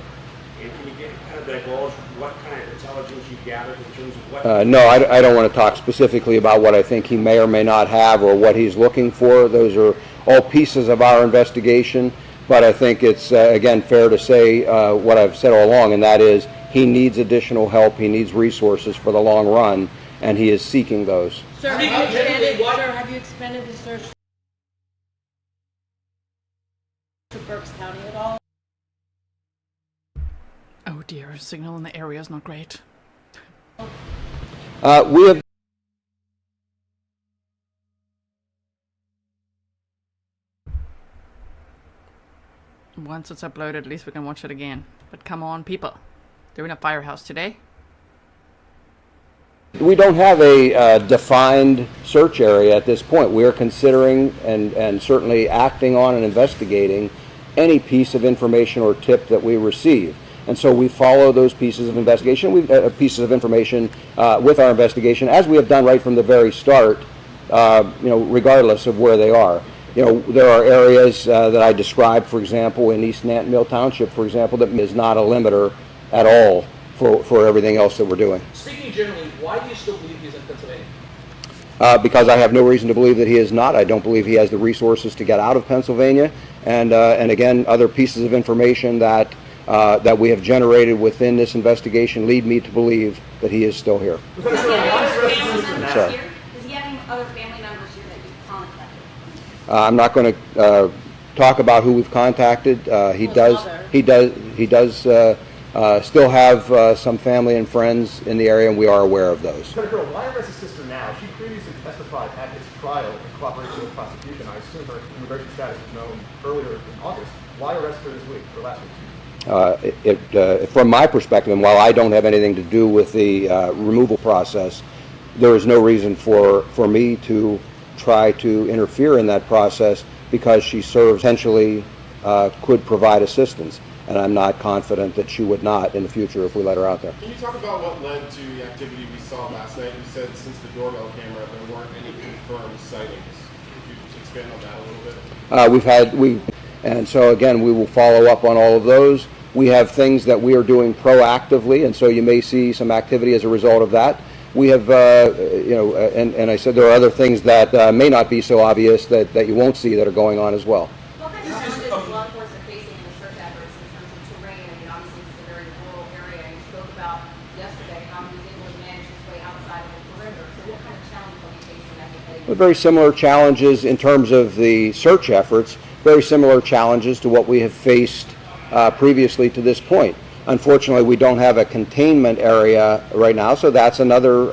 And can you kind of divulge what kind of intelligence you gathered in terms of what... No, I don't want to talk specifically about what I think he may or may not have or what he's looking for. Those are all pieces of our investigation. But I think it's, again, fair to say what I've said all along, and that is he needs additional help, he needs resources for the long run, and he is seeking those. Sir, have you expanded the search to Berks County at all? Oh dear, signal in the area is not great. We have Once it's uploaded, at least we can watch it again. But come on, people. They're in a firehouse today. We don't have a defined search area at this point. We are considering and certainly acting on and investigating any piece of information or tip that we receive. And so we follow those pieces of investigation, pieces of information with our investigation, as we have done right from the very start, regardless of where they are. There are areas that I described, for example, in East Nantmeal Township, for example, that is not a limiter at all for everything else that we're doing. Speaking generally, why do you still believe he's in Pennsylvania? because I have no reason to believe that he is not. I don't believe he has the resources to get out of Pennsylvania. And again, other pieces of information that we have generated within this investigation lead me to believe that he is still here. Does he have other family members sorry. here? Does he have any other family members here that you've contacted? I'm not going to talk about who we've contacted. He does still have some family and friends in the area, and we are aware of those. Senator Colonel, why arrest his sister now? She previously testified at his trial in cooperation with the prosecution. I assume her immigration status was known earlier in August. Why arrest her this week or last week? From my perspective, and while I don't have anything to do with the removal process, there is no reason for me to try to interfere in that process because she serves potentially could provide assistance. And I'm not confident that she would not in the future if we let her out there. Can you talk about what led to the activity we saw last night? You said since the doorbell camera there weren't any confirmed sightings. Could you expand on that a little bit? And so again, we will follow up on all of those. We have things that we are doing proactively, and so you may see some activity as a result of that. We have, and I said there are other things that may not be so obvious that you won't see that are going on as well. What kind of challenges is law enforcement facing in the search efforts in terms of terrain? I mean, obviously it's a very rural area, and you spoke about yesterday how he was able to manage his way outside of the perimeter. So what kind of challenges are we facing as a Well, very similar challenges in terms of the search efforts, very similar challenges to what we have faced previously to this point. Unfortunately, we don't have a containment area right now, so that's another,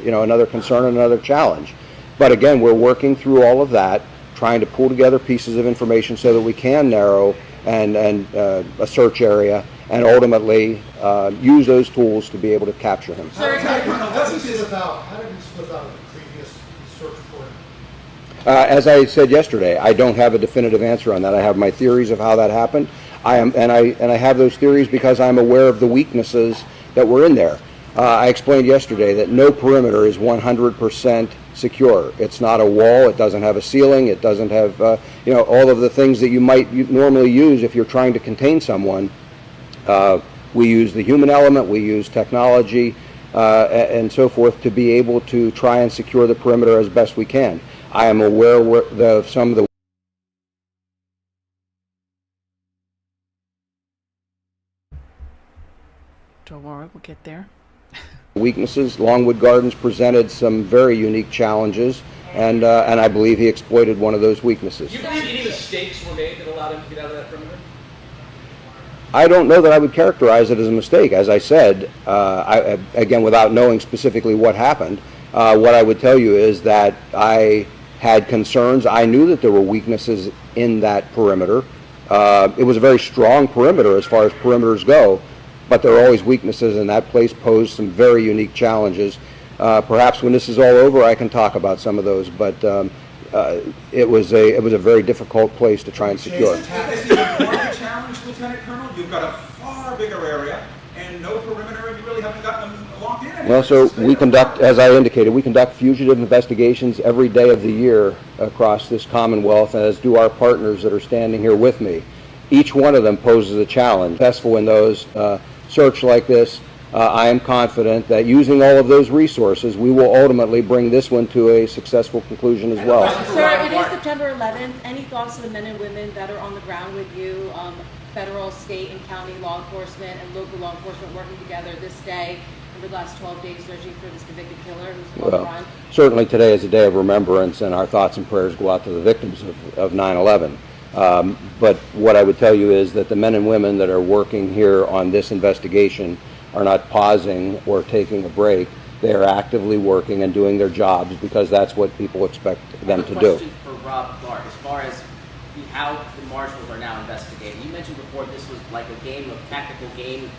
another concern and another challenge. But again, we're working through all of that, trying to pull together pieces of information so that we can narrow a search area and ultimately use those tools to be able to capture him. How did he slip out of the previous search report? As I said yesterday, I don't have a definitive answer on that. I have my theories of how that happened. I have those theories because I'm aware of the weaknesses that were in there. I explained yesterday that no perimeter is 100% secure. It's not a wall. It doesn't have a ceiling. It doesn't have all of the things that you might normally use if you're trying to contain someone. We use the human element. We use technology and so forth to be able to try and secure the perimeter as best we can. I am aware of some of the Don't worry, we'll get there. weaknesses. Longwood Gardens presented some very unique challenges, and I believe he exploited one of those weaknesses. Do you believe any mistakes were made that allowed him to get out of that perimeter? I don't know that I would characterize it as a mistake. As I said, again, without knowing specifically what happened, what I would tell you is that I had concerns. I knew that there were weaknesses in that perimeter. It was a very strong perimeter as far as perimeters go, but there are always weaknesses, and that place posed some very unique challenges. Perhaps when this is all over, I can talk about some of those, but it was a very difficult place to try and secure. Is this even more of a challenge, Lieutenant Colonel? You've got a far bigger area and no perimeter, and you really haven't gotten them locked in. Well, so we conduct, as I indicated, we conduct fugitive investigations every day of the year across this Commonwealth, as do our partners that are standing here with me. Each one of them poses a challenge. Successful in those search like this, I am confident that using all of those resources, we will ultimately bring this one to a successful conclusion as well. Sir, it is September 11th. Any thoughts to the men and women that are on the ground with you, federal, state, and county law enforcement and local law enforcement working together this day over the last 12 days searching for this convicted killer who's on the run? Certainly today is a day of remembrance, and our thoughts and prayers go out to the victims of 9/11. But what I would tell you is that the men and women that are working here on this investigation are not pausing or taking a break. They are actively working and doing their jobs because that's what people expect them to do. I have a question for Rob Clark as far as how the marshals are now investigating. You mentioned before this was like a game of tactical game,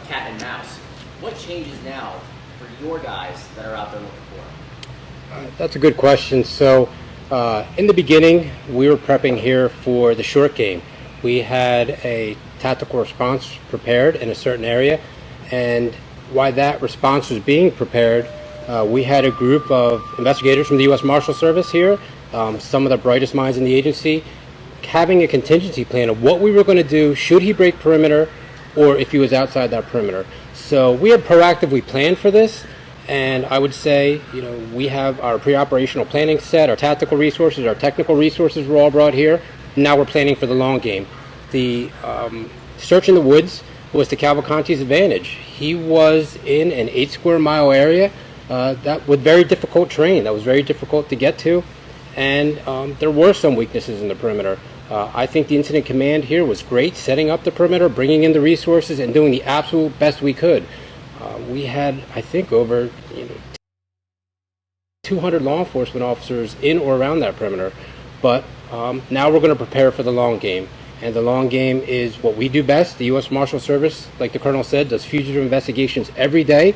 cat and mouse. What changes now for your guys that are out there looking for? That's a good question. So in the beginning, we were prepping here for the short game. We had a tactical response prepared in a certain area, and while that response was being prepared, we had a group of investigators from the U.S. Marshals Service here, some of the brightest minds in the agency, having a contingency plan of what we were going to do should he break perimeter or if he was outside that perimeter. So we had proactively planned for this, And I would say, we have our pre-operational planning set, our tactical resources, our technical resources were all brought here. Now we're planning for the long game. The search in the woods was to Cavalcante's advantage. He was in an 8 square mile area that with very difficult terrain, that was very difficult to get to. And there were some weaknesses in the perimeter. I think the incident command here was great, setting up the perimeter, bringing in the resources, and doing the absolute best we could. We had, I think, over 200 law enforcement officers in or around that perimeter. But now we're going to prepare for the long game. And the long game is what we do best. The U.S. Marshals Service, like the Colonel said, does fugitive investigations every day.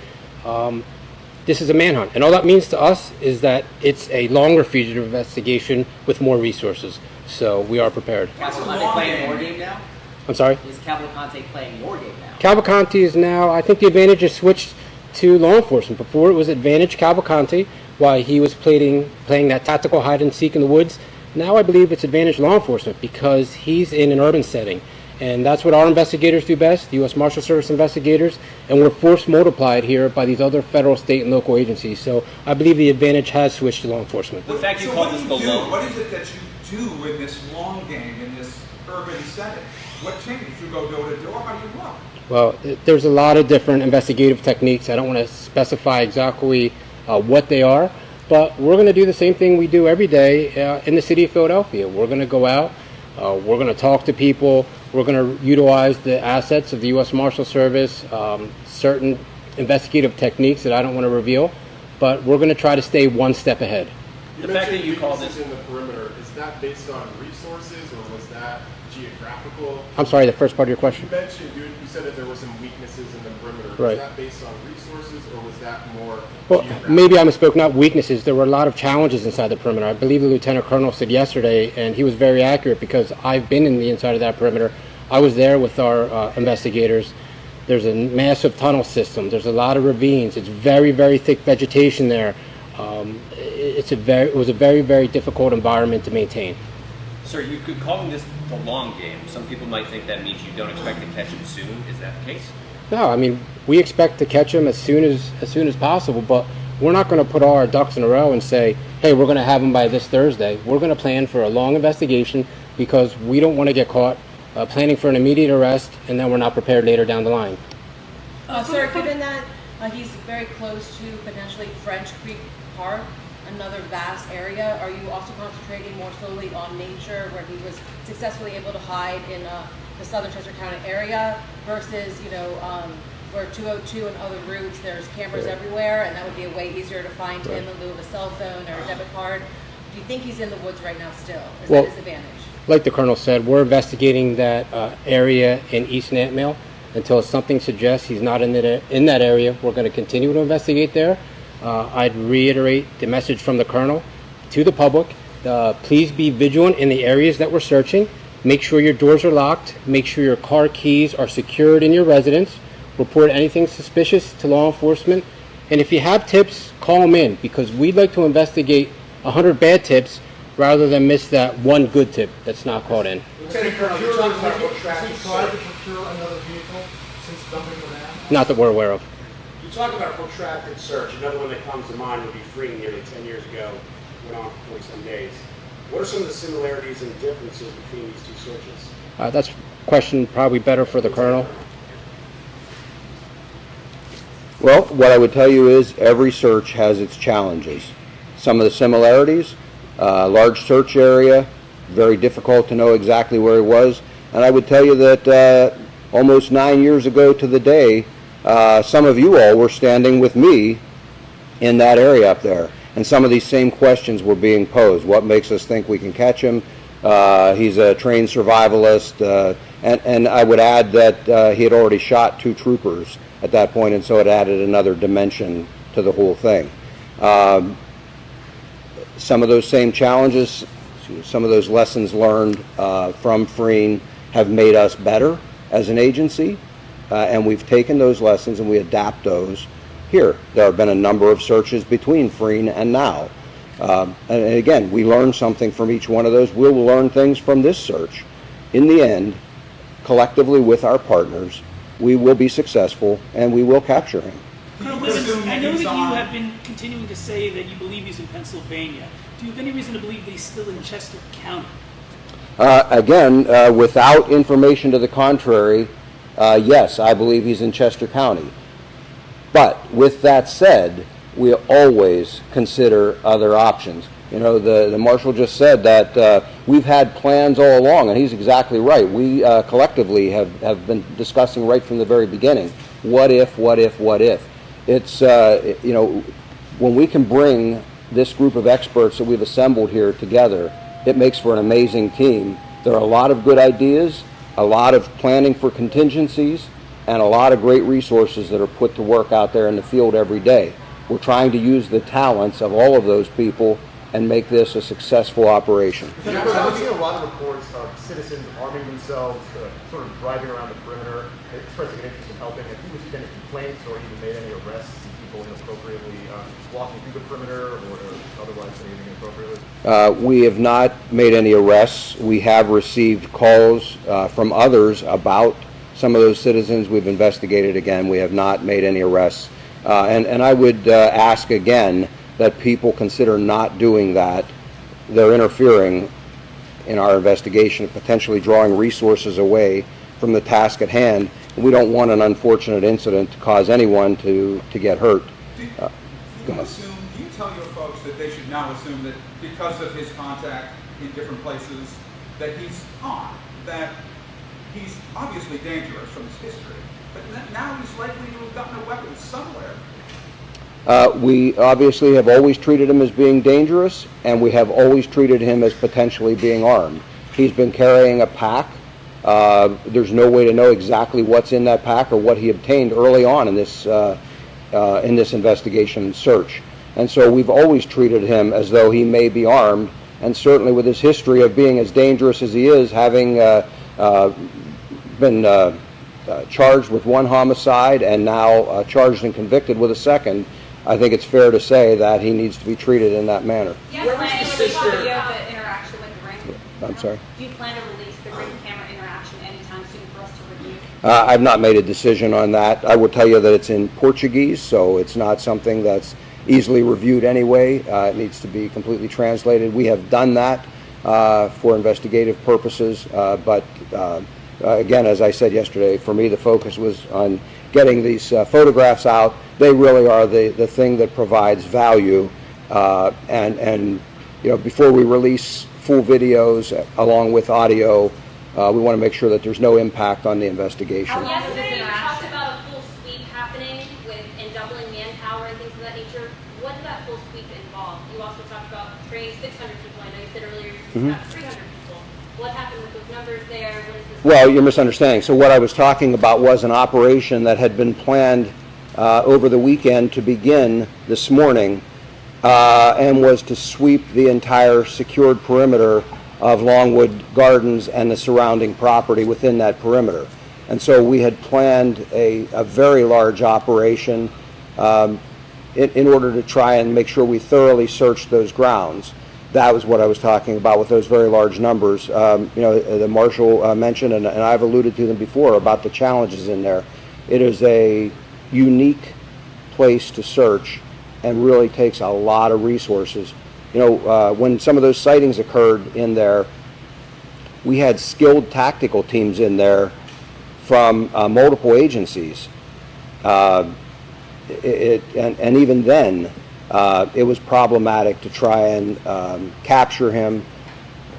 This is a manhunt. And all that means to us is that it's a longer fugitive investigation with more resources. So we are prepared. Cavalcante playing your game now? I'm sorry? Is Cavalcante playing your game now? Cavalcante is now, I think the advantage has switched to law enforcement. Before it was advantage Cavalcante while he was playing that tactical hide and seek in the woods. Now I believe it's advantage law enforcement because he's in an urban setting. And that's what our investigators do best, the U.S. Marshals Service investigators, and we're force multiplied here by these other federal, state, and local agencies. So I believe the advantage has switched to law enforcement. The fact you So call what this do the you do? long... What is it that you do in this long game, in this urban setting? What changes? You go door to door? How do you look? Well, there's a lot of different investigative techniques. I don't want to specify exactly what they are, but we're going to do the same thing we do every day in the city of Philadelphia. We're going to go out, we're going to talk to people, we're going to utilize the assets of the U.S. Marshals Service, certain investigative techniques that I don't want to reveal, but we're going to try to stay one step ahead. The fact that you call this in the perimeter, is that based on resources or was that geographical? I'm sorry, the first part of your question? You mentioned, you said that there were some weaknesses in the perimeter. Right. Was that based on resources or was that more Well, geographical? maybe I misspoke, not weaknesses. There were a lot of challenges inside the perimeter. I believe the Lieutenant Colonel said yesterday, and he was very accurate because I've been in the inside of that perimeter. I was there with our investigators. There's a massive tunnel system. There's a lot of ravines. It's very, very thick vegetation there. It was a very, very difficult environment to maintain. Sir, you could call this the long game. Some people might think that means you don't expect to catch him soon. Is that the case? No, I mean, we expect to catch him as soon as possible, but we're not going to put all our ducks in a row and say, hey, we're going to have him by this Thursday. We're going to plan for a long investigation because we don't want to get caught planning for an immediate arrest and then we're not prepared later down the line. Sir, given that he's very close to potentially French Creek Park, another vast area, are you also concentrating more solely on nature where he was successfully able to hide in the southern Chester County area versus, where 202 and other routes, there's cameras everywhere and that would be a way easier to find him in lieu of a cell phone or a debit card? Do you think he's in the woods right now still? Is that his advantage? Like the Colonel said, we're investigating that area in East Nantmeal. Until something suggests he's not in that area, we're going to continue to investigate there. I'd reiterate the message from the Colonel to the public. Please be vigilant in the areas that we're searching. Make sure your doors are locked. Make sure your car keys are secured in your residence. Report anything suspicious to law enforcement. And if you have tips, call them in because we'd like to investigate 100 bad tips rather than miss that one good tip that's not called in. Lieutenant Colonel, you're talking about protracted search. Has he tried to procure another vehicle since dumping the van? Not that we're aware of. You talk about a protracted search. Another one that comes to mind would be freeing nearly 10 years ago, went on for 40 some days. What are some of the similarities and differences between these two searches? That's a question probably better for the Colonel. Well, what I would tell you is every search has its challenges. Some of the similarities, large search area, very difficult to know exactly where he was. And I would tell you that almost 9 years ago to the day, some of you all were standing with me in that area up there. And some of these same questions were being posed. What makes us think we can catch him? He's a trained survivalist. And I would add that he had already shot 2 troopers at that point, and so it added another dimension to the whole thing. Some of those same challenges, some of those lessons learned from freeing have made us better as an agency, and we've taken those lessons and we adapt those here. There have been a number of searches between freeing and now. And again, we learn something from each one of those. We'll learn things from this search. In the end, collectively with our partners, we will be successful and we will capture him. Colonel Blizzard, I know that you have been continuing to say that you believe he's in Pennsylvania. Do you have any reason to believe that he's still in Chester County? Again, without information to the contrary, yes, I believe he's in Chester County. But with that said, we always consider other options. You know, the marshal just said that we've had plans all along, and he's exactly right. We collectively have been discussing right from the very beginning, what if, what if, what if. It's, you know, when we can bring this group of experts that we've assembled here together, it makes for an amazing team. There are a lot of good ideas, a lot of planning for contingencies, and a lot of great resources that are put to work out there in the field every day. We're trying to use the talents of all of those people and make this a successful operation. I've seen a lot of reports of citizens arming themselves, sort of driving around the perimeter, expressing an interest in helping. Have you received any complaints or even made any arrests of people inappropriately walking through the perimeter or otherwise behaving inappropriately? We have not made any arrests. We have received calls from others about some of those citizens. We've investigated again. We have not made any arrests. And I would ask again that people consider not doing that. They're interfering in our investigation, potentially drawing resources away from the task at hand. We don't want an unfortunate incident to cause anyone to get hurt. Do you tell your folks that they should now assume that because of his contact in different places that he's armed, that he's obviously dangerous from his history, but now he's likely to have gotten a weapon somewhere? We obviously have always treated him as being dangerous, and we have always treated him as potentially being armed. He's been carrying a pack. There's no way to know exactly what's in that pack or what he obtained early on in this investigation and search. And so we've always treated him as though he may be armed, and certainly with his history of being as dangerous as he is, having been charged with one homicide and now charged and convicted with a second, I think it's fair to say that he needs to be treated in that manner. Yes, where was the sister? The interaction with the ring. I'm sorry? Do you plan to release the ring camera interaction anytime soon for us to review? I've not made a decision on that. I will tell you that it's in Portuguese, so it's not something that's easily reviewed anyway. It needs to be completely translated. We have done that for investigative purposes, but again, as I said yesterday, for me the focus was on getting these photographs out. They really are the thing that provides value, and you know, before we release full videos along with audio, we want to make sure that there's no impact on the investigation. Yesterday you talked about a full sweep happening and doubling manpower and things of that nature. What did that full sweep involve? You also talked about training 600 people. I know you said earlier you got 300 people. What happened with those numbers there? What is this? Well, you're misunderstanding. So what I was talking about was an operation that had been planned over the weekend to begin this morning, and was to sweep the entire secured perimeter of Longwood Gardens and the surrounding property within that perimeter. And so we had planned a very large operation in order to try and make sure we thoroughly searched those grounds. That was what I was talking about with those very large numbers. You know, the marshal mentioned, and I've alluded to them before, about the challenges in there. It is a unique place to search and really takes a lot of resources. You know, when some of those sightings occurred in there, we had skilled tactical teams in there from multiple agencies. And even then, it was problematic to try and capture him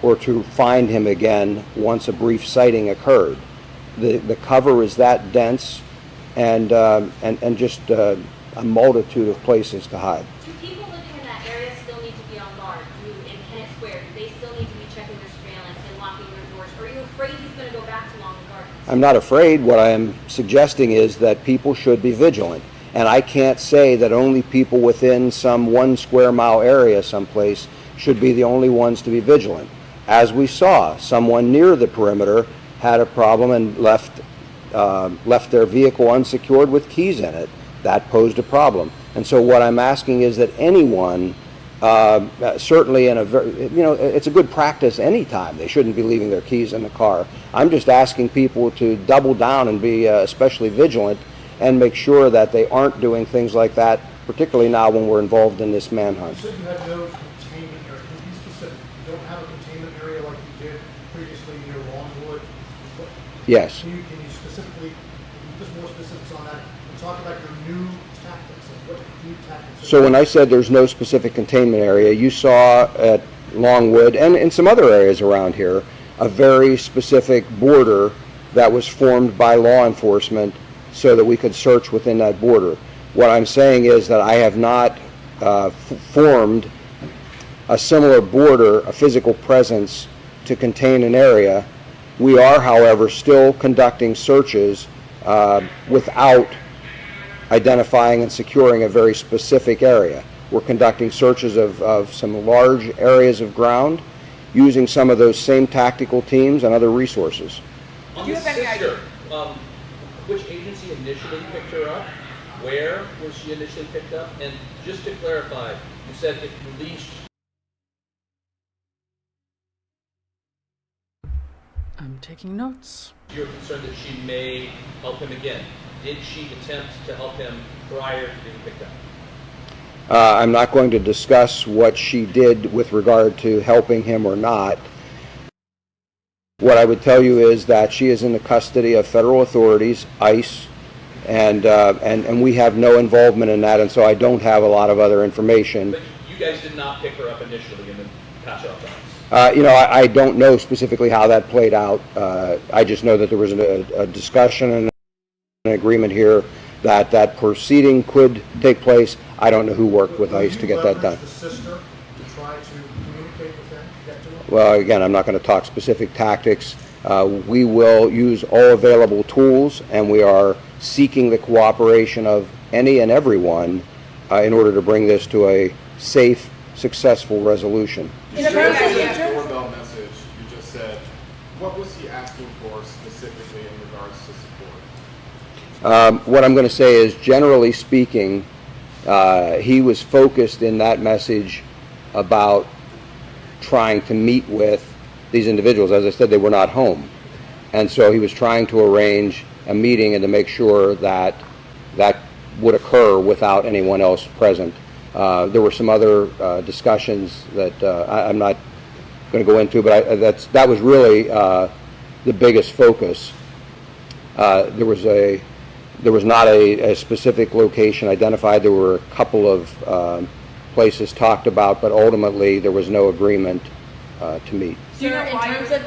or to find him again once a brief sighting occurred. The cover is that dense, and just a multitude of places to hide. Do people living in that area still need to be on guard? In Kennett Square, do they still need to be checking their surveillance and locking their doors? Or are you afraid he's going to go back to Longwood Gardens? I'm not afraid. What I am suggesting is that people should be vigilant. And I can't say that only people within some 1 square mile area someplace should be the only ones to be vigilant. As we saw, someone near the perimeter had a problem and left their vehicle unsecured with keys in it. That posed a problem. And so what I'm asking is that anyone, certainly in a very, you know, it's a good practice anytime. They shouldn't be leaving their keys in the car. I'm just asking people to double down and be especially vigilant and make sure that they aren't doing things like that, particularly now when we're involved in this manhunt. You said you had no containment area. Can you be specific? You don't have a containment area like you did previously near Longwood? Yes. Can you specifically, just more specifics on that, and talk about your new tactics, and what new tactics? So when I said there's no specific containment area, you saw at Longwood and in some other areas around here a very specific border that was formed by law enforcement so that we could search within that border. What I'm saying is that I have not formed a similar border, a physical presence to contain an area. We are, however, still conducting searches without identifying and securing a very specific area. We're conducting searches of some large areas of ground using some of those same tactical teams and other resources. On the sister, which agency initially picked her up? Where was she initially picked up? And just to clarify, you said if released. I'm taking notes. You're concerned that she may help him again. Did she attempt to help him prior to being picked up? I'm not going to discuss what she did with regard to helping him or not. What I would tell you is that she is in the custody of federal authorities, ICE, and we have no involvement in that, and so I don't have a lot of other information. But you guys did not pick her up initially and then pass her off to ICE? I don't know specifically how that played out. I just know that there was a discussion and an agreement here that that proceeding could take place. I don't know who worked with ICE to get that done. The sister to try to communicate with them, get to them? Well, again, I'm not going to talk specific tactics. We will use all available tools, and we are seeking the cooperation of any and everyone in order to bring this to a safe, successful resolution. In that doorbell message you just said, what was he asking for specifically in regards to support? What I'm going to say is, generally speaking, he was focused in that message about trying to meet with these individuals. As I said, they were not home. And so he was trying to arrange a meeting and to make sure that that would occur without anyone else present. There were some other discussions that I'm not going to go into, but that was really the biggest focus. There was not a specific location identified. There were a couple of places talked about, but ultimately there was no agreement to meet. Sir, in terms of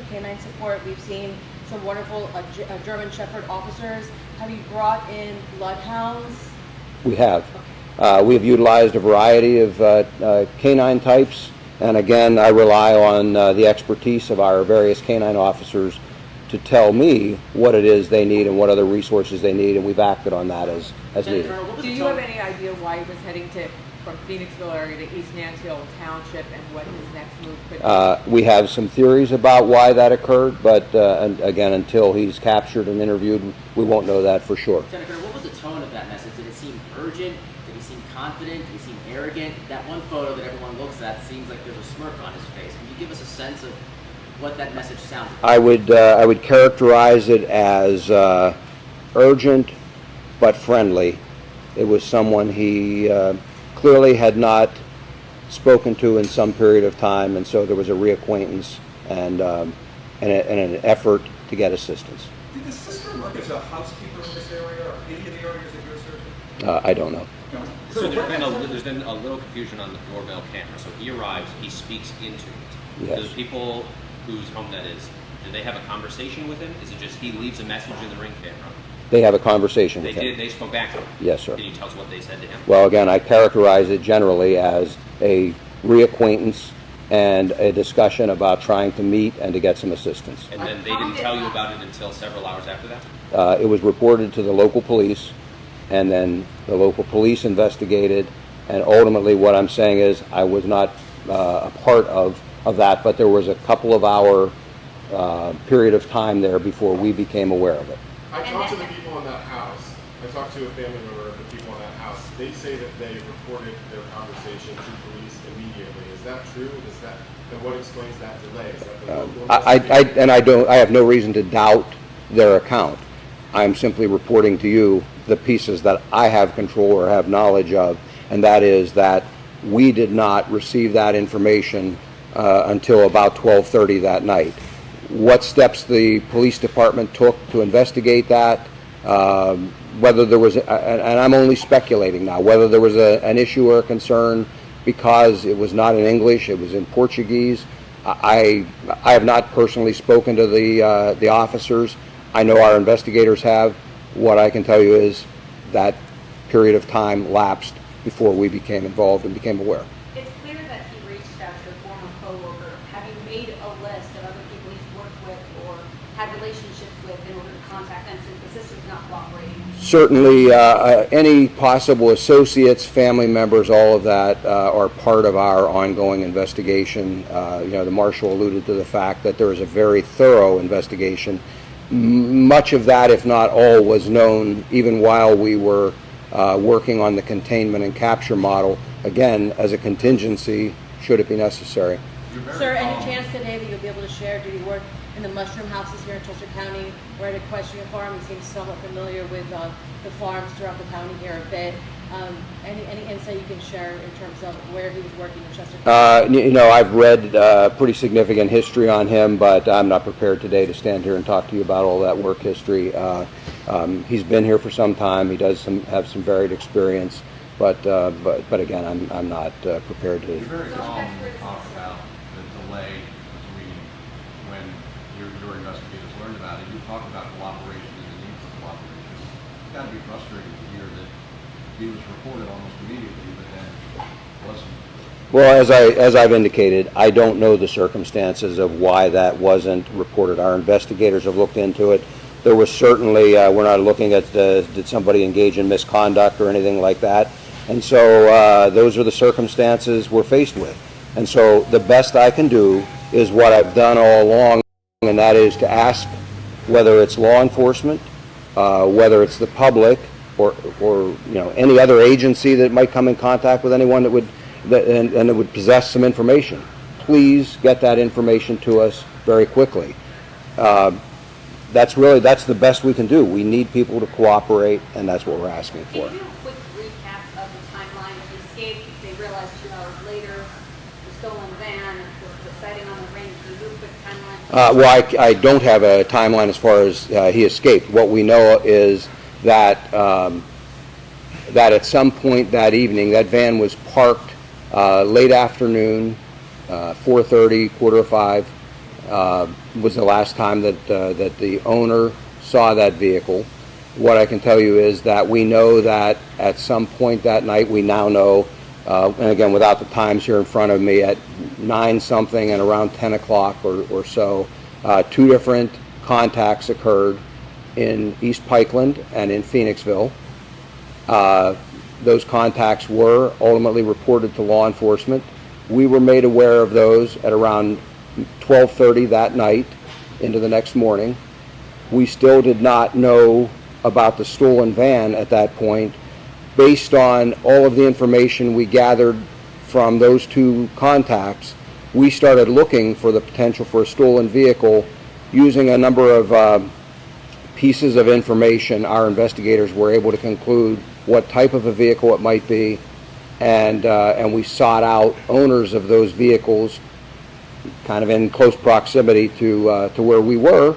canine support, we've seen some wonderful German Shepherd officers. Have you brought in bloodhounds? We have. We have utilized a variety of canine types, and again, I rely on the expertise of our various canine officers to tell me what it is they need and what other resources they need, and we've acted on that as needed. Do you have any idea why he was heading from Phoenixville area to East Nantmeal Township and what his next move could be? We have some theories about why that occurred, but and again, until he's captured and interviewed, we won't know that for sure. Senator, what was the tone of that message? Did it seem urgent? Did he seem confident? Did he seem arrogant? That one photo that everyone looks at seems like there's a smirk on his face. Can you give us a sense of what that message sounded like? I would characterize it as urgent but friendly. It was someone he clearly had not spoken to in some period of time, and so there was a reacquaintance and an effort to get assistance. Did the sister work as a housekeeper in this area, or any of the areas that you're searching? I don't know. So there's been a little confusion on the doorbell camera. So he arrives, he speaks into it. Yes. Do the people whose home that is, do they have a conversation with him? Is it just he leaves a message in the Ring camera? They have a conversation with him. They spoke back to him? Yes, sir. Can you tell us what they said to him? Well, again, I characterize it generally as a reacquaintance and a discussion about trying to meet and to get some assistance. And then they didn't tell you about it until several hours after that? It was reported to the local police, and then the local police investigated, and ultimately what I'm saying is I was not a part of that, but there was a couple of hour period of time there before we became aware of it. I talked to the people in that house. I talked to a family member of the people in that house. They say that they reported their conversation to police immediately. Is that true? And what explains that delay? Is that the local I have no reason to doubt their account. I'm simply reporting to you the pieces that I have control or have knowledge of, and that is that we did not receive that information until about 12:30 that night. What steps the police department took to investigate that, whether there was, and I'm only speculating now, whether there was an issue or a concern because it was not in English, it was in Portuguese. I have not personally spoken to the officers. I know our investigators have. What I can tell you is that period of time lapsed before we became involved and became aware. It's clear that he reached out to a former coworker. Have you made a list of other people he's worked with or had relationships with in order to contact them since the system's not cooperating? Certainly, any possible associates, family members, all of that are part of our ongoing investigation. The marshal alluded to the fact that there is a very thorough investigation. Much of that, if not all, was known even while we were working on the containment and capture model, again, as a contingency, should it be necessary. Sir, any chance today that you'll be able to share, did he work in the mushroom houses here in Chester County or at a equestrian farm? He seems somewhat familiar with the farms throughout the county here a bit. Any insight you can share in terms of where he was working in Chester County? I've read pretty significant history on him, but I'm not prepared today to stand here and talk to you about all that work history. He's been here for some time. He does have some varied experience, but again, I'm not prepared to. You're very calm when you talk about the delay between when your investigators learned about it. You talk about cooperation and the need for cooperation. It's got to be frustrating to hear that he was reported almost immediately, but then wasn't. Well, as I've indicated, I don't know the circumstances of why that wasn't reported. Our investigators have looked into it. There was certainly, we're not looking at did somebody engage in misconduct or anything like that. And so those are the circumstances we're faced with. And so the best I can do is what I've done all along, and that is to ask whether it's law enforcement, whether it's the public, or any other agency that might come in contact with anyone that would and that would possess some information. Please get that information to us very quickly. That's the best we can do. We need people to cooperate, and that's what we're asking for. Can you do a quick recap of the timeline of the escape? They realized 2 hours later, the stolen van, the sighting on the ring. Can you do a quick timeline? Well, I don't have a timeline as far as he escaped. What we know is that that at some point that evening, that van was parked late afternoon, 4:30, 4:45. Was the last time that the owner saw that vehicle. What I can tell you is that we know that at some point that night, we now know, and again, without the times here in front of me, at 9-something and around 10 o'clock or so, 2 different contacts occurred in East Pikeland and in Phoenixville. Those contacts were ultimately reported to law enforcement. We were made aware of those at around 12:30 that night into the next morning. We still did not know about the stolen van at that point. Based on all of the information we gathered from those 2 contacts, we started looking for the potential for a stolen vehicle using a number of pieces of information. Our investigators were able to conclude what type of a vehicle it might be, and we sought out owners of those vehicles kind of in close proximity to where we were,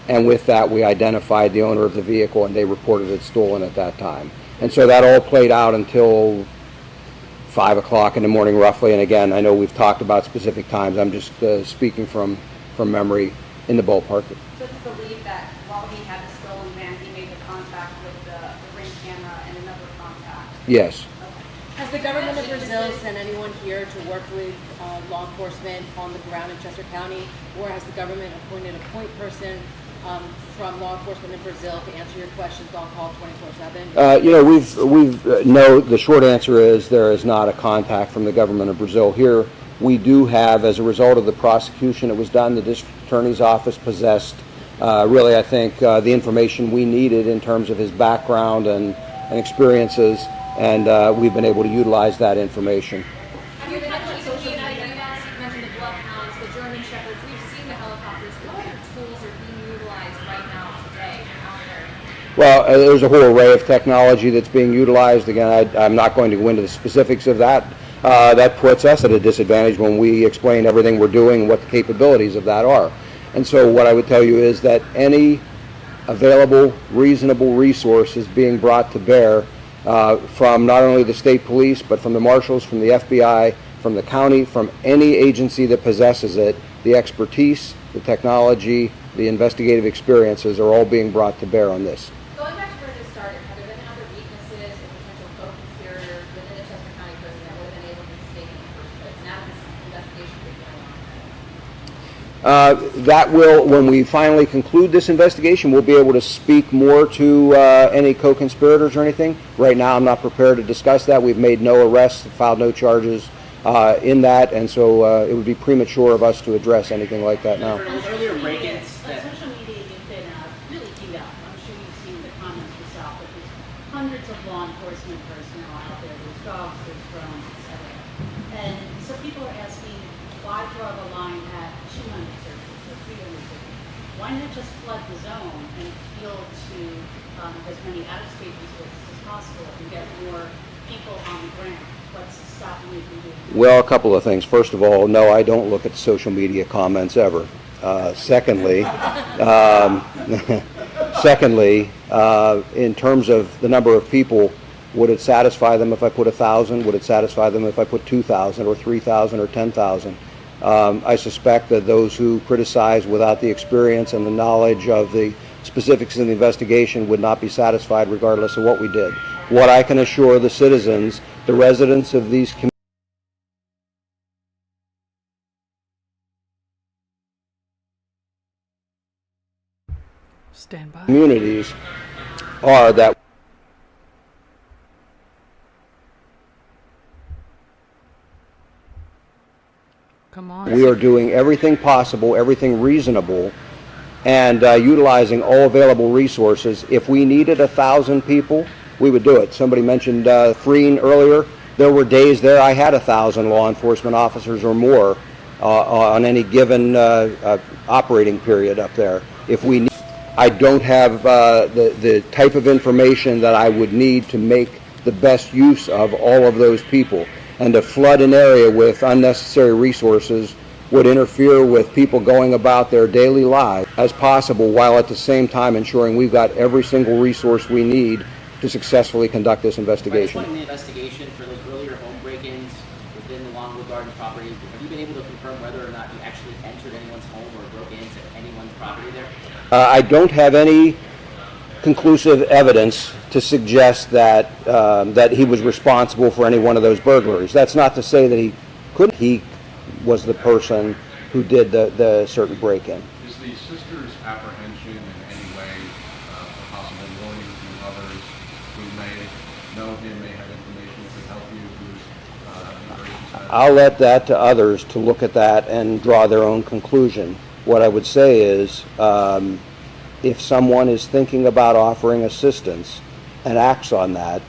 and with that we identified the owner of the vehicle, and they reported it stolen at that time. And so that all played out until 5 o'clock in the morning roughly, and again, I know we've talked about specific times. I'm just speaking from memory in the ballpark. So it's believed that while he had the stolen van, he made the contact with the ring camera and another contact? Yes. Has the government of Brazil sent anyone here to work with law enforcement on the ground in Chester County, or has the government appointed a point person from law enforcement in Brazil to answer your questions on call 24/7? No, the short answer is there is not a contact from the government of Brazil here. We do have, as a result of the prosecution that was done, the district attorney's office possessed really, I think, the information we needed in terms of his background and experiences, and we've been able to utilize that information. You mentioned the bloodhounds, the German Shepherd If we've seen the helicopters, what other tools are being utilized right now today out there? Well, there's a whole array of technology that's being utilized. Again, I'm not going to go into the specifics of that. That puts us at a disadvantage when we explain everything we're doing and what the capabilities of that are. And so what I would tell you is that any available, reasonable resources being brought to bear from not only the state police, but from the marshals, from the FBI, from the county, from any agency that possesses it, the expertise, the technology, the investigative experiences are all being brought to bear on this. Going back to where this started, have there been other weaknesses or potential co-conspirators within the Chester County prison that would have been able to escape in the first place? Now that this investigation is going on. That will, when we finally conclude this investigation, we'll be able to speak more to any co-conspirators or anything. Right now, I'm not prepared to discuss that. We've made no arrests, filed no charges in that, and so it would be premature of us to address anything like that now. Earlier break-ins that social media, you've been really beat up. I'm sure you've seen the comments yourself, but there's hundreds of law enforcement personnel out there. There's dogs, there's drones, etc. And so people are asking, why draw the line at 200 searches or 300 searches? Why not just flood the zone and appeal to as many out-of-state resources as possible and get more people on the ground? What's stopping you from doing that? Well, a couple of things. First of all, no, I don't look at social media comments ever. Secondly, in terms of the number of people, would it satisfy them if I put 1,000? Would it satisfy them if I put 2,000 or 3,000 or 10,000? I suspect that those who criticize without the experience and the knowledge of the specifics in the investigation would not be satisfied regardless of what we did. What I can assure the citizens, the residents of these communities are that Come on. we are doing everything possible, everything reasonable, and utilizing all available resources. If we needed 1,000 people, we would do it. Somebody mentioned Freen earlier. There were days there I had 1,000 law enforcement officers or more on any given operating period up there. If we need, I don't have the type of information that I would need to make the best use of all of those people. And to flood an area with unnecessary resources would interfere with people going about their daily lives as possible, while at the same time ensuring we've got every single resource we need to successfully conduct this investigation. Right, in the investigation for those earlier home break-ins within the Longwood Garden property, have you been able to confirm whether or not you actually entered anyone's home or broke into anyone's property there? I don't have any conclusive evidence to suggest that that he was responsible for any one of those burglaries. That's not to say that he couldn't. He was the person who did the certain break-in. Is the sister's apprehension in any way a possible warning to others who may know him, may have information that could help you, who's immigration status? I'll let that to others to look at that and draw their own conclusion. What I would say is, if someone is thinking about offering assistance and acts on that,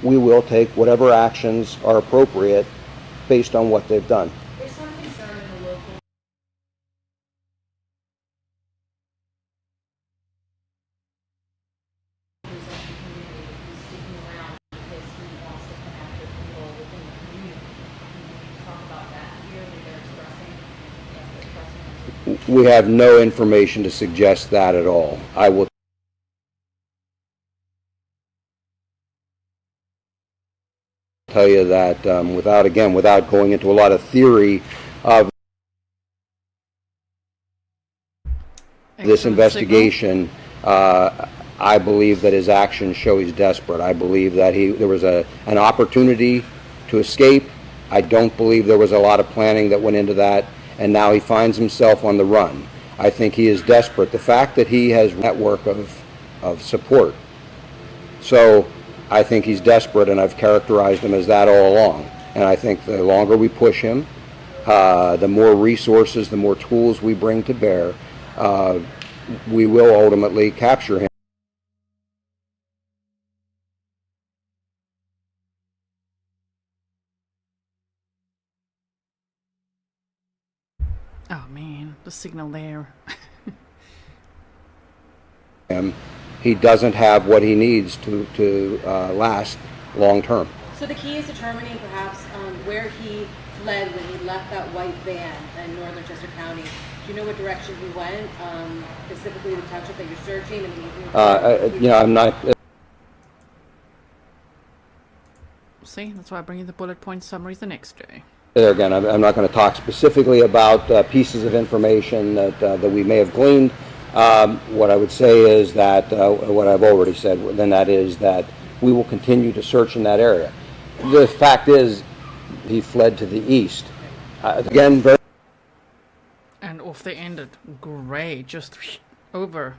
we will take whatever actions are appropriate based on what they've done. There's some concern in the local community who's sticking around because he wants to come after people within the community. Can you talk about that here that they're expressing? We have no information to suggest that at all. I will tell you that without going into a lot of theory of this investigation, I believe that his actions show he's desperate. I believe that there was an opportunity to escape. I don't believe there was a lot of planning that went into that, and now he finds himself on the run. I think he is desperate. The fact that he has a network of support. So I think he's desperate, and I've characterized him as that all along. And I think the longer we push him, the more resources, the more tools we bring to bear, we will ultimately capture him. Oh man. the signal there. He doesn't have what he needs to last long term. So the key is determining perhaps where he fled when he left that white van in northern Chester County. Do you know what direction he went, specifically the township that you're searching? I'm not. See, that's why I bring you the bullet point summaries the next day. There again, I'm not going to talk specifically about pieces of information that we may have gleaned. What I would say is that what I've already said, then that is that we will continue to search in that area. The fact is, he fled to the east. Again, very. And off they ended. Great, just over.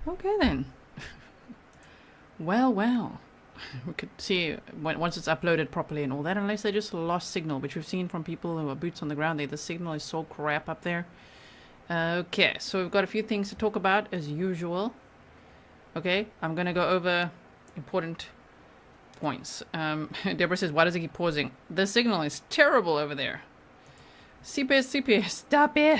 Okay then. Well. We could see once it's uploaded properly and all that, unless they just lost signal, which we've seen from people who are boots on the ground. The signal is so crap up there. Okay, so we've got a few things to talk about as usual. Okay, I'm gonna go over important points. Deborah says, why does it keep pausing? The signal is terrible over there. CPS, stop it.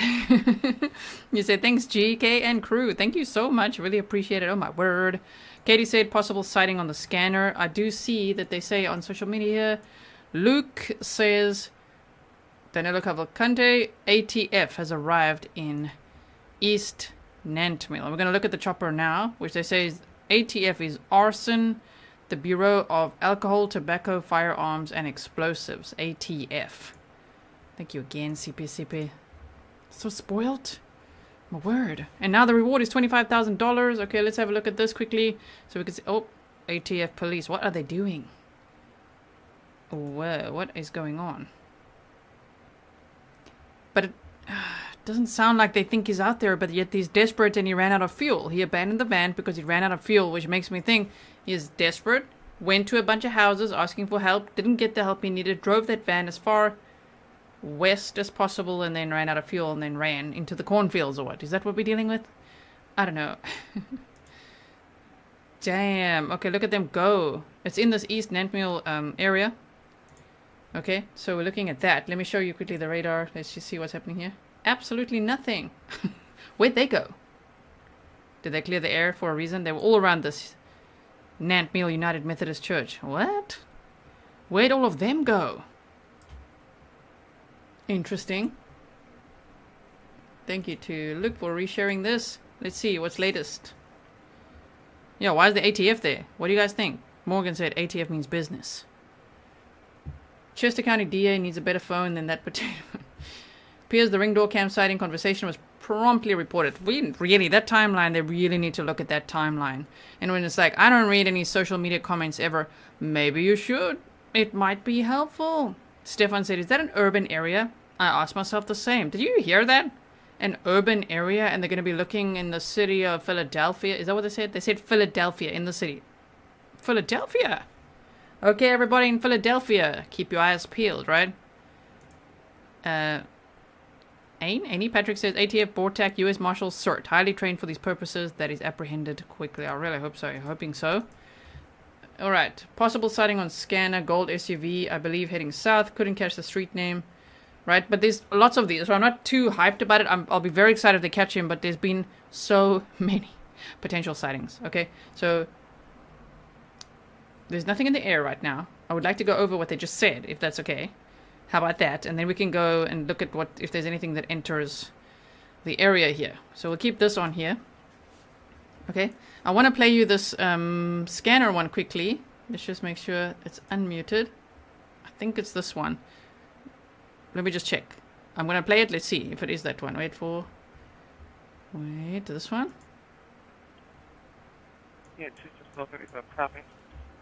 You say, thanks GK and crew. Thank you so much. Really appreciate it. Oh my word. Katie said, possible sighting on the scanner. I do see that they say on social media. Luke says, Danelo Cavalcante, ATF has arrived in East Nantmeal. We're going to look at the chopper now, which they say is ATF is arson, the Bureau of Alcohol, Tobacco, Firearms, and Explosives, ATF. Thank you again, CP. So spoiled. My word. And now the reward is $25,000. Okay, let's have a look at this quickly. So we can see, oh, ATF police. What are they doing? Whoa, what is going on? But it doesn't sound like they think he's out there, but yet he's desperate and he ran out of fuel. He abandoned the van because he ran out of fuel, which makes me think he's desperate, went to a bunch of houses asking for help, didn't get the help he needed, drove that van as far west as possible, and then ran out of fuel and then ran into the cornfields or what? Is that what we're dealing with? I don't know. Damn. Okay, look at them go. It's in this East Nantmeal area. Okay, so we're looking at that. Let me show you quickly the radar. Let's just see what's happening here. Absolutely nothing. Where'd they go? Did they clear the air for a reason? They were all around this Nantmeal United Methodist Church. What? Where'd all of them go? Interesting. Thank you to Luke for resharing this. Let's see what's latest. Yeah, why is the ATF there? What do you guys think? Morgan said ATF means business. Chester County DA needs a better phone than that potato. Appears the ring door cam sighting conversation was promptly reported. That timeline, they really need to look at that timeline. And when it's like, I don't read any social media comments ever, maybe you should. It might be helpful. Stefan said, is that an urban area? I asked myself the same. Did you hear that? An urban area, and they're going to be looking in the city of Philadelphia. Is that what they said? They said Philadelphia in the city. Philadelphia? Okay, everybody in Philadelphia, keep your eyes peeled, right? Annie Patrick says, ATF BORTAC US Marshals CERT, highly trained for these purposes, that is apprehended quickly. I really hope so. I'm hoping so. Alright, possible sighting on scanner, gold SUV, I believe heading south. Couldn't catch the street name. Right, but there's lots of these, so I'm not too hyped about it. I'll be very excited if they catch him, but there's been so many potential sightings. Okay, so there's nothing in the air right now. I would like to go over what they just said, if that's okay. How about that? And then we can go and look at what if there's anything that enters the area here. So we'll keep this on here. Okay, I want to play you this scanner one quickly. Let's just make sure it's unmuted. I think it's this one. Let me just check. I'm going to play it. Let's see if it is that one. Wait, this one? Yeah, 2-12-35 copy.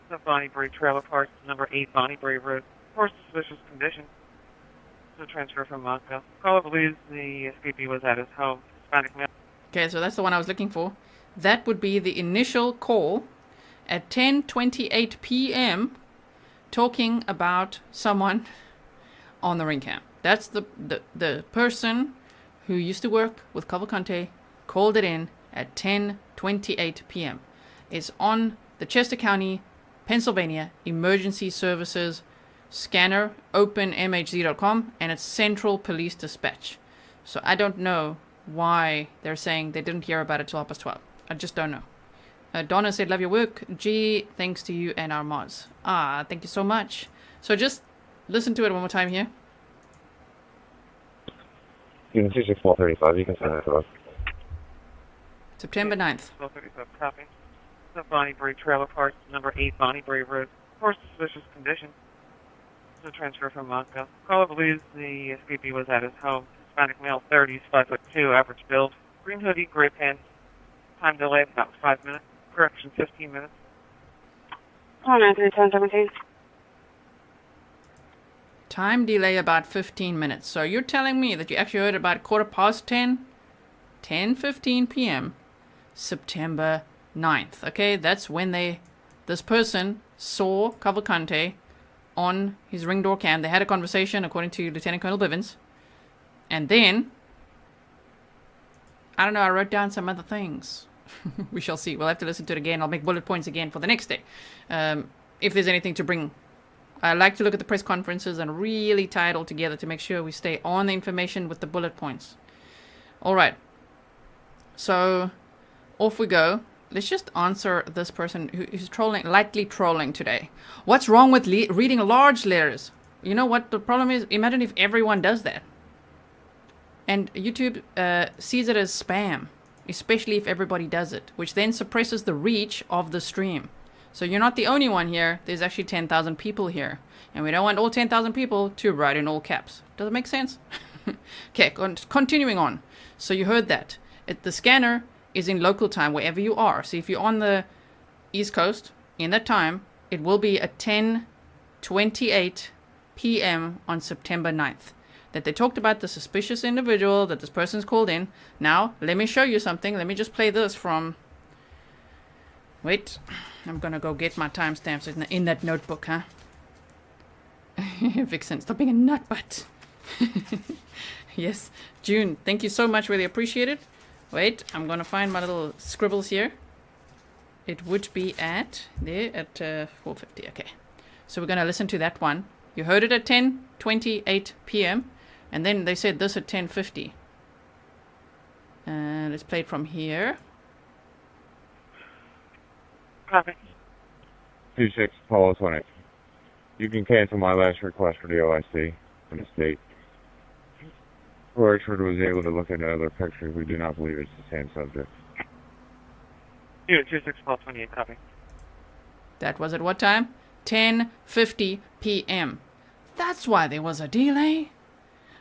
The Bonnie Brae trailer park, number 8 Bonnie Brae Road. For suspicious condition. The transfer from Montreal. Caller believes the escapee was at his home. Hispanic male. Okay, so that's the one I was looking for. That would be the initial call at 10:28 p.m. talking about someone on the ring cam. That's the person who used to work with Cavalcante called it in at 10:28 p.m. It's on the Chester County, Pennsylvania Emergency Services scanner, openmhz.com, and it's Central Police Dispatch. So I don't know why they're saying they didn't hear about it till 12:30. I just don't know. Donna said, love your work. G, thanks to you and our mods. Thank you so much. So just listen to it one more time here. You can see 1235. You can send it to us. September 9th. 1235, copy. The Bonnie Bray Trailer Park, number 8 Bonnie Bray Road. Horse suspicious condition. The transfer from Montville. Caller believes the escapee was at his home. Hispanic male, 30s, 5'2", average build. Green hoodie, gray pants. Time delay about 5 minutes. Correction, 15 minutes. Oh, 1017. Time delay about 15 minutes. So you're telling me that you actually heard about 10:15 p.m. September 9th. Okay, that's when this person saw Cavalcante on his ring door cam. They had a conversation, according to Lieutenant Colonel Bivens. And then, I don't know, I wrote down some other things. We shall see. We'll have to listen to it again. I'll make bullet points again for the next day. If there's anything to bring. I like to look at the press conferences and really tie it all together to make sure we stay on the information with the bullet points. All right. So, off we go. Let's just answer this person who's lightly trolling today. What's wrong with reading large letters? You know what the problem is? Imagine if everyone does that. And YouTube sees it as spam, especially if everybody does it, which then suppresses the reach of the stream. So you're not the only one here. There's actually 10,000 people here. And we don't want all 10,000 people to write in all caps. Does it make sense? Okay, continuing on. So you heard that. The scanner is in local time wherever you are. So if you're on the East Coast, in that time, it will be at 10:28 p.m. on September 9th. That they talked about the suspicious individual that this person's called in. Now, let me show you something. Let me just play this from... Wait, I'm gonna go get my timestamps in that notebook, huh? Vixen, stop being a nutbutt. Yes, June, thank you so much. Really appreciate it. Wait, I'm gonna find my little scribbles here. It would be at 4:50. Okay, so we're gonna listen to that one. You heard it at 10:28 p.m. and then they said this at 10:50. Let's play it from here. Copy. 26 Apollo 20. You can cancel my last request for the OIC from the state. Richard was able to look at another picture. We do not believe it's the same subject. Unit 26 Apollo 28, copy. That was at what time? 10:50 p.m. That's why there was a delay.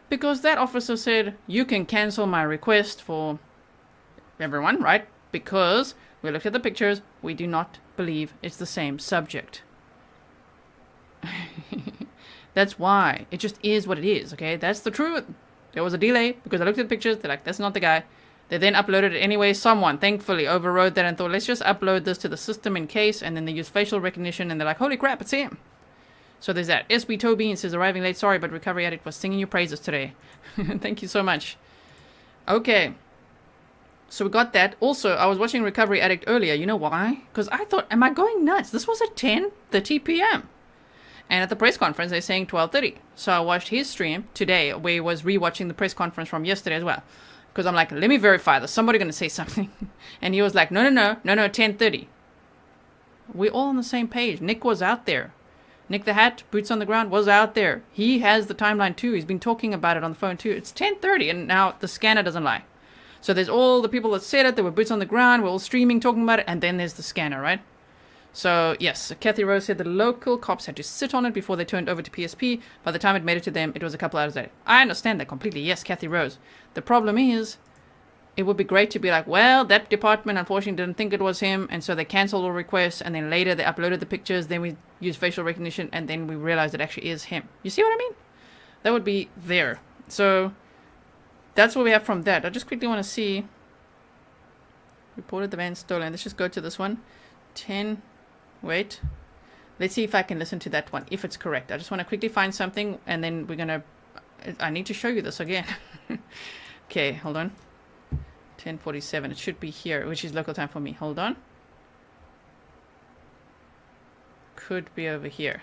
Because that officer said, you can cancel my request for everyone, right? Because we looked at the pictures, we do not believe it's the same subject. That's why. It just is what it is, okay? That's the truth. There was a delay because I looked at the pictures, they're like, that's not the guy. They then uploaded it anyway. Someone, thankfully, overrode that and thought, let's just upload this to the system in case, and then they use facial recognition, and they're like, holy crap, it's him. So there's that. SB Tobin says, arriving late, sorry, but Recovery Addict was singing your praises today. Thank you so much. Okay. So we got that. Also, I was watching Recovery Addict earlier. You know why? Because I thought, am I going nuts? This was at 10:30 p.m. And at the press conference, they're saying 12:30. So I watched his stream today, where he was rewatching the press conference from yesterday as well. Because I'm like, let me verify this. Somebody's going to say something. And he was like, no, 10:30. We're all on the same page. Nick was out there. Nick the Hat, boots on the ground, was out there. He has the timeline too. He's been talking about it on the phone too. It's 10:30, and now the scanner doesn't lie. So there's all the people that said it. There were boots on the ground. We're all streaming, talking about it. And then there's the scanner, right? So, yes, Kathy Rose said the local cops had to sit on it before they turned over to PSP. By the time it made it to them, it was a couple hours later. I understand that completely. Yes, Kathy Rose. The problem is, it would be great to be like, well, that department unfortunately didn't think it was him, and so they canceled all requests, and then later they uploaded the pictures, then we used facial recognition, and then we realized it actually is him. You see what I mean? That would be there. So, that's what we have from that. I just quickly want to see. Reported the van stolen. Let's just go to this one. 10... Wait. Let's see if I can listen to that one, if it's correct. I just want to quickly find something, and then we're going to... I need to show you this again. Okay, hold on. 10:47. It should be here, which is local time for me. Hold on. Could be over here.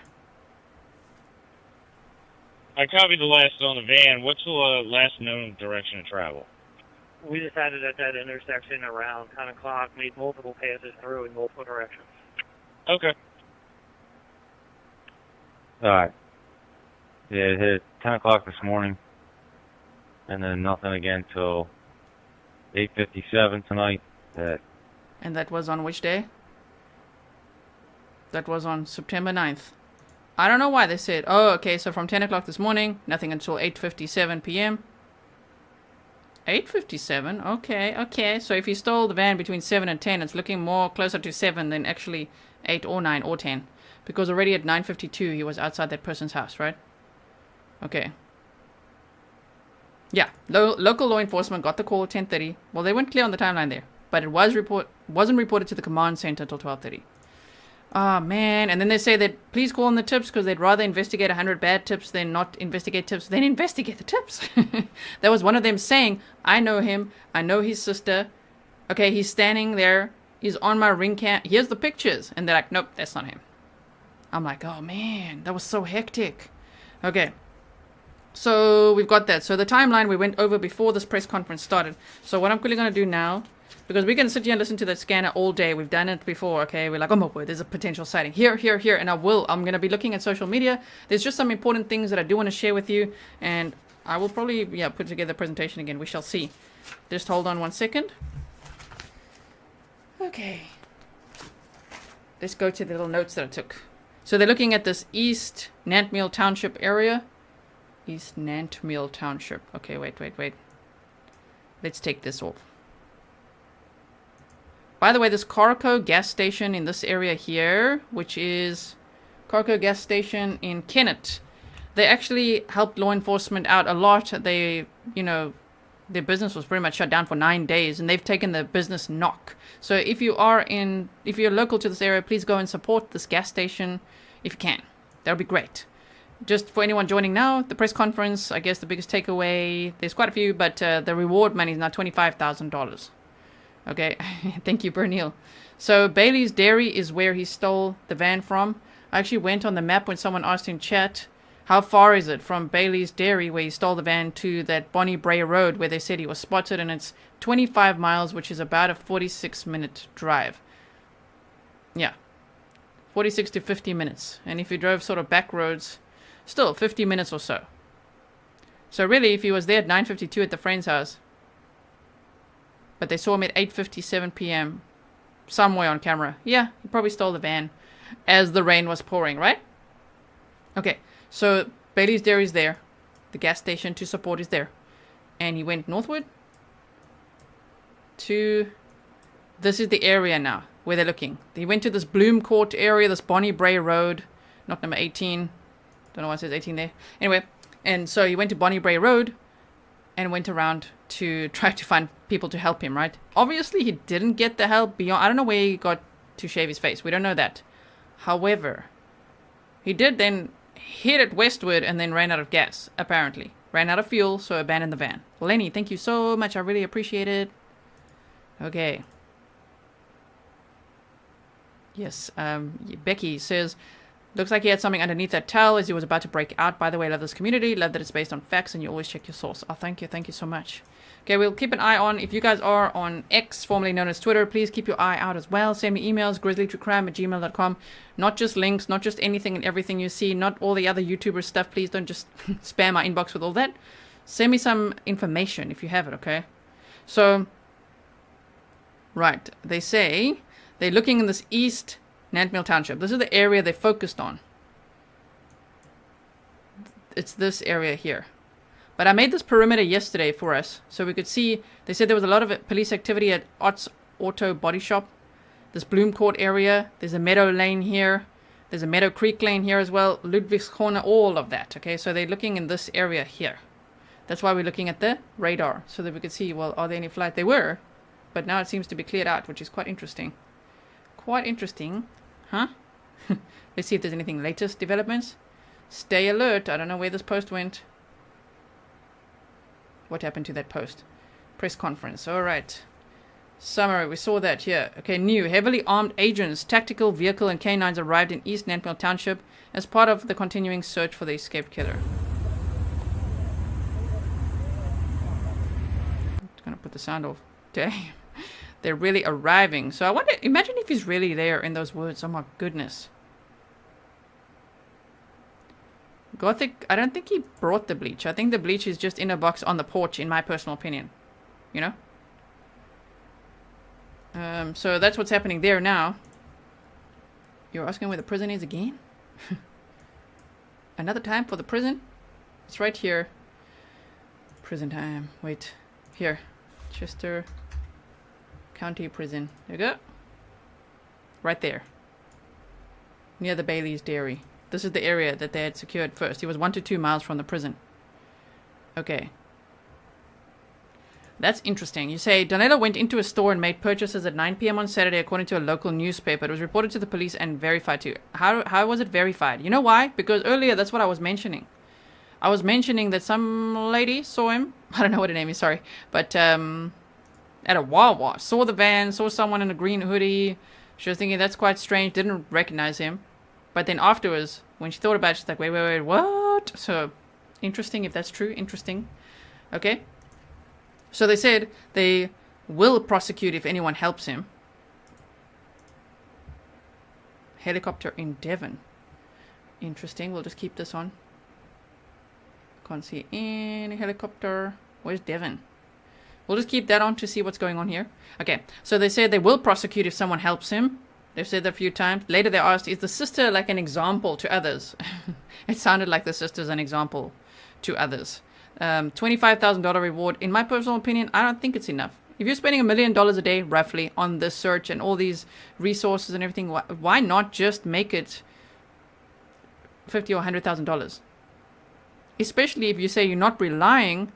I copied the last on the van. What's the last known direction of travel? We decided at that intersection around 10 o'clock, made multiple passes through in multiple directions. Okay. Alright. Yeah, it hit 10 o'clock this morning. And then nothing again till 8:57 tonight. And that was on which day? That was on September 9th. I don't know why they said, oh, okay, so from 10 o'clock this morning, nothing until 8:57 p.m. 8:57? Okay. So if he stole the van between 7 and 10, it's looking more closer to 7 than actually 8 or 9 or 10. Because already at 9:52, he was outside that person's house, right? Okay. Yeah, local law enforcement got the call at 10:30. Well, they weren't clear on the timeline there. But it wasn't reported to the command center until 12:30. Oh, man. And then they say that please call in the tips because they'd rather investigate 100 bad tips than not investigate tips. Then investigate the tips. There was one of them saying, I know him. I know his sister. Okay, he's standing there. He's on my ring cam. Here's the pictures. And they're like, nope, that's not him. I'm like, oh, man, that was so hectic. Okay. So we've got that. So the timeline we went over before this press conference started. So what I'm quickly going to do now, because we can sit here and listen to that scanner all day. We've done it before, okay? We're like, oh my word, there's a potential sighting. Here. And I'm going to be looking at social media. There's just some important things that I do want to share with you. And I will probably, put together a presentation again. We shall see. Just hold on 1 second. Okay. Let's go to the little notes that I took. So they're looking at this East Nantmeal Township area. East Nantmeal Township. Okay, wait. Let's take this off. By the way, this Carco gas station in this area here, which is Carco gas station in Kennett, they actually helped law enforcement out a lot. They, their business was pretty much shut down for 9 days, and they've taken the business knock. So if you're local to this area, please go and support this gas station if you can. That would be great. Just for anyone joining now, the press conference, I guess the biggest takeaway, there's quite a few, but the reward money is now $25,000. Okay, thank you, Bernil. So Bailey's Dairy is where he stole the van from. I actually went on the map when someone asked in chat, how far is it from Bailey's Dairy where he stole the van to that Bonnie Bray Road where they said he was spotted, and it's 25 miles, which is about a 46-minute drive. Yeah, 46 to 50 minutes. And if you drove sort of back roads, still 50 minutes or so. So really, if he was there at 9:52 at the friend's house, but they saw him at 8:57 p.m. somewhere on camera. Yeah, he probably stole the van as the rain was pouring, right? Okay, so Bailey's Dairy is there. The gas station to support is there. And he went northward to... This is the area now where they're looking. He went to this Bloom Court area, this Bonnie Bray Road, not number 18. Don't know why it says 18 there. Anyway, and so he went to Bonnie Bray Road and went around to try to find people to help him, right? Obviously, he didn't get the help beyond... I don't know where he got to shave his face. We don't know that. However, he did then hit it westward and then ran out of gas, apparently. Ran out of fuel, so abandoned the van. Lenny, thank you so much. I really appreciate it. Okay. Yes, Becky says... Looks like he had something underneath that towel as he was about to break out. By the way, love this community. Love that it's based on facts and you always check your source. Oh, thank you. Thank you so much. Okay, we'll keep an eye on. If you guys are on X, formerly known as Twitter, please keep your eye out as well. Send me emails, grizzlytruecrime@gmail.com. Not just links, not just anything and everything you see, not all the other YouTuber stuff. Please don't just spam my inbox with all that. Send me some information if you have it, okay? So, right. They say they're looking in this East Nantmeal Township. This is the area they focused on. It's this area here. But I made this perimeter yesterday for us so we could see. They said there was a lot of police activity at Ott's Auto Body Shop. This Bloom Court area. There's a Meadow Lane here. There's a Meadow Creek Lane here as well. Ludwig's Corner, all of that. Okay, so they're looking in this area here. That's why we're looking at the radar so that we could see, well, are there any flights? They were, but now it seems to be cleared out, which is quite interesting. Quite interesting. Huh? Let's see if there's anything latest developments. Stay alert. I don't know where this post went. What happened to that post? Press conference. All right. Summary. We saw that here. Okay, new. Heavily armed agents, tactical vehicle and canines arrived in East Nantmeal Township as part of the continuing search for the escaped killer. sound off. Damn. They're really arriving. So I wonder, imagine if he's really there in those words. Oh my goodness. Gothic, I don't think he brought the bleach. I think the bleach is just in a box on the porch, in my personal opinion. You know? So that's what's happening there now. You're asking where the prison is again? Another time for the prison? It's right here. Prison time. Wait. Here. Chester County Prison. There you go. Right there. Near the Bailey's Dairy. This is the area that they had secured first. He was 1 to 2 miles from the prison. Okay. That's interesting. You say, Danelo went into a store and made purchases at 9 p.m. on Saturday according to a local newspaper. It was reported to the police and verified too. How was it verified? You know why? Because earlier, that's what I was mentioning. I was mentioning that some lady saw him. I don't know what her name is, sorry. But at a Wawa. Saw the van, saw someone in a green hoodie. She was thinking, that's quite strange. Didn't recognize him. But then afterwards, when she thought about it, she's like, wait, what? So, interesting if that's true. Interesting. Okay. So they said they will prosecute if anyone helps him. Helicopter in Devon. Interesting. We'll just keep this on. Can't see any helicopter. Where's Devon? We'll just keep that on to see what's going on here. Okay. So they said they will prosecute if someone helps him. They've said that a few times. Later they asked, is the sister like an example to others? It sounded like the sister's an example to others. $25,000 reward. In my personal opinion, I don't think it's enough. If you're spending $1 million a day, roughly, on this search and all these resources and everything, why not just make it $50,000 or $100,000? Especially if you say you're not relying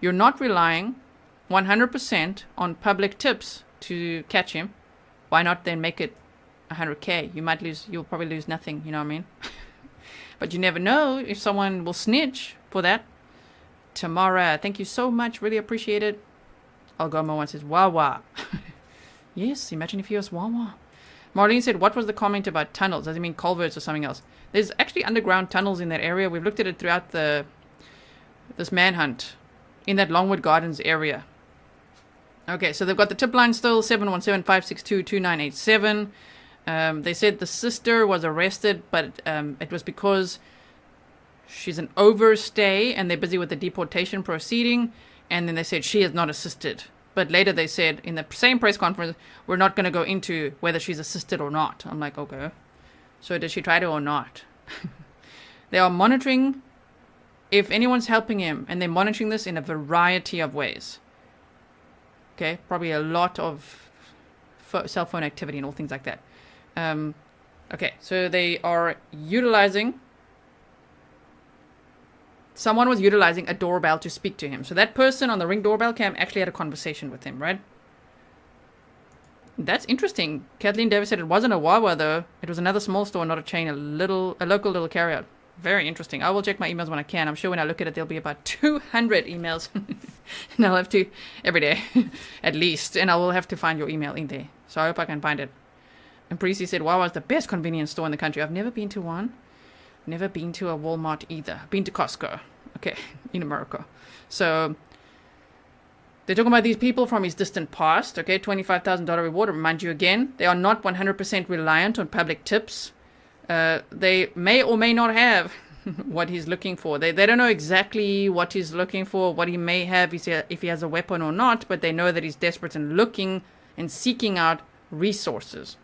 100% on public tips to catch him. Why not then make it $100K? You'll probably lose nothing, you know what I mean? But you never know if someone will snitch for that. Tamara, thank you so much. Really appreciate it. Algoma one says, Wawa. Yes, imagine if he was Wawa. Marlene said, what was the comment about tunnels? Does it mean culverts or something else? There's actually underground tunnels in that area. We've looked at it throughout this manhunt in that Longwood Gardens area. Okay, so they've got the tip line still, 717-562-2987. They said the sister was arrested, but it was because she's an overstay and they're busy with the deportation proceeding. And then they said she is not assisted. But later they said in the same press conference, we're not going to go into whether she's assisted or not. I'm like, okay. So did she try to or not? They are monitoring if anyone's helping him. And they're monitoring this in a variety of ways. Okay, probably a lot of cell phone activity and all things like that. Okay, so they are utilizing... Someone was utilizing a doorbell to speak to him. So that person on the Ring doorbell cam actually had a conversation with him, right? That's interesting. Kathleen Davis said it wasn't a Wawa, though. It was another small store, not a chain, a local little carryout. Very interesting. I will check my emails when I can. I'm sure when I look at it, there'll be about 200 emails. And I'll have to, every day, at least. And I will have to find your email in there. So I hope I can find it. And Precy said, Wawa's the best convenience store in the country. I've never been to one. Never been to a Walmart either. Been to Costco. Okay, in America. So, they're talking about these people from his distant past. Okay, $25,000 reward. Remind you again, they are not 100% reliant on public tips. They may or may not have what he's looking for. They don't know exactly what he's looking for, what he may have, if he has a weapon or not, but they know that he's desperate and looking and seeking out resources.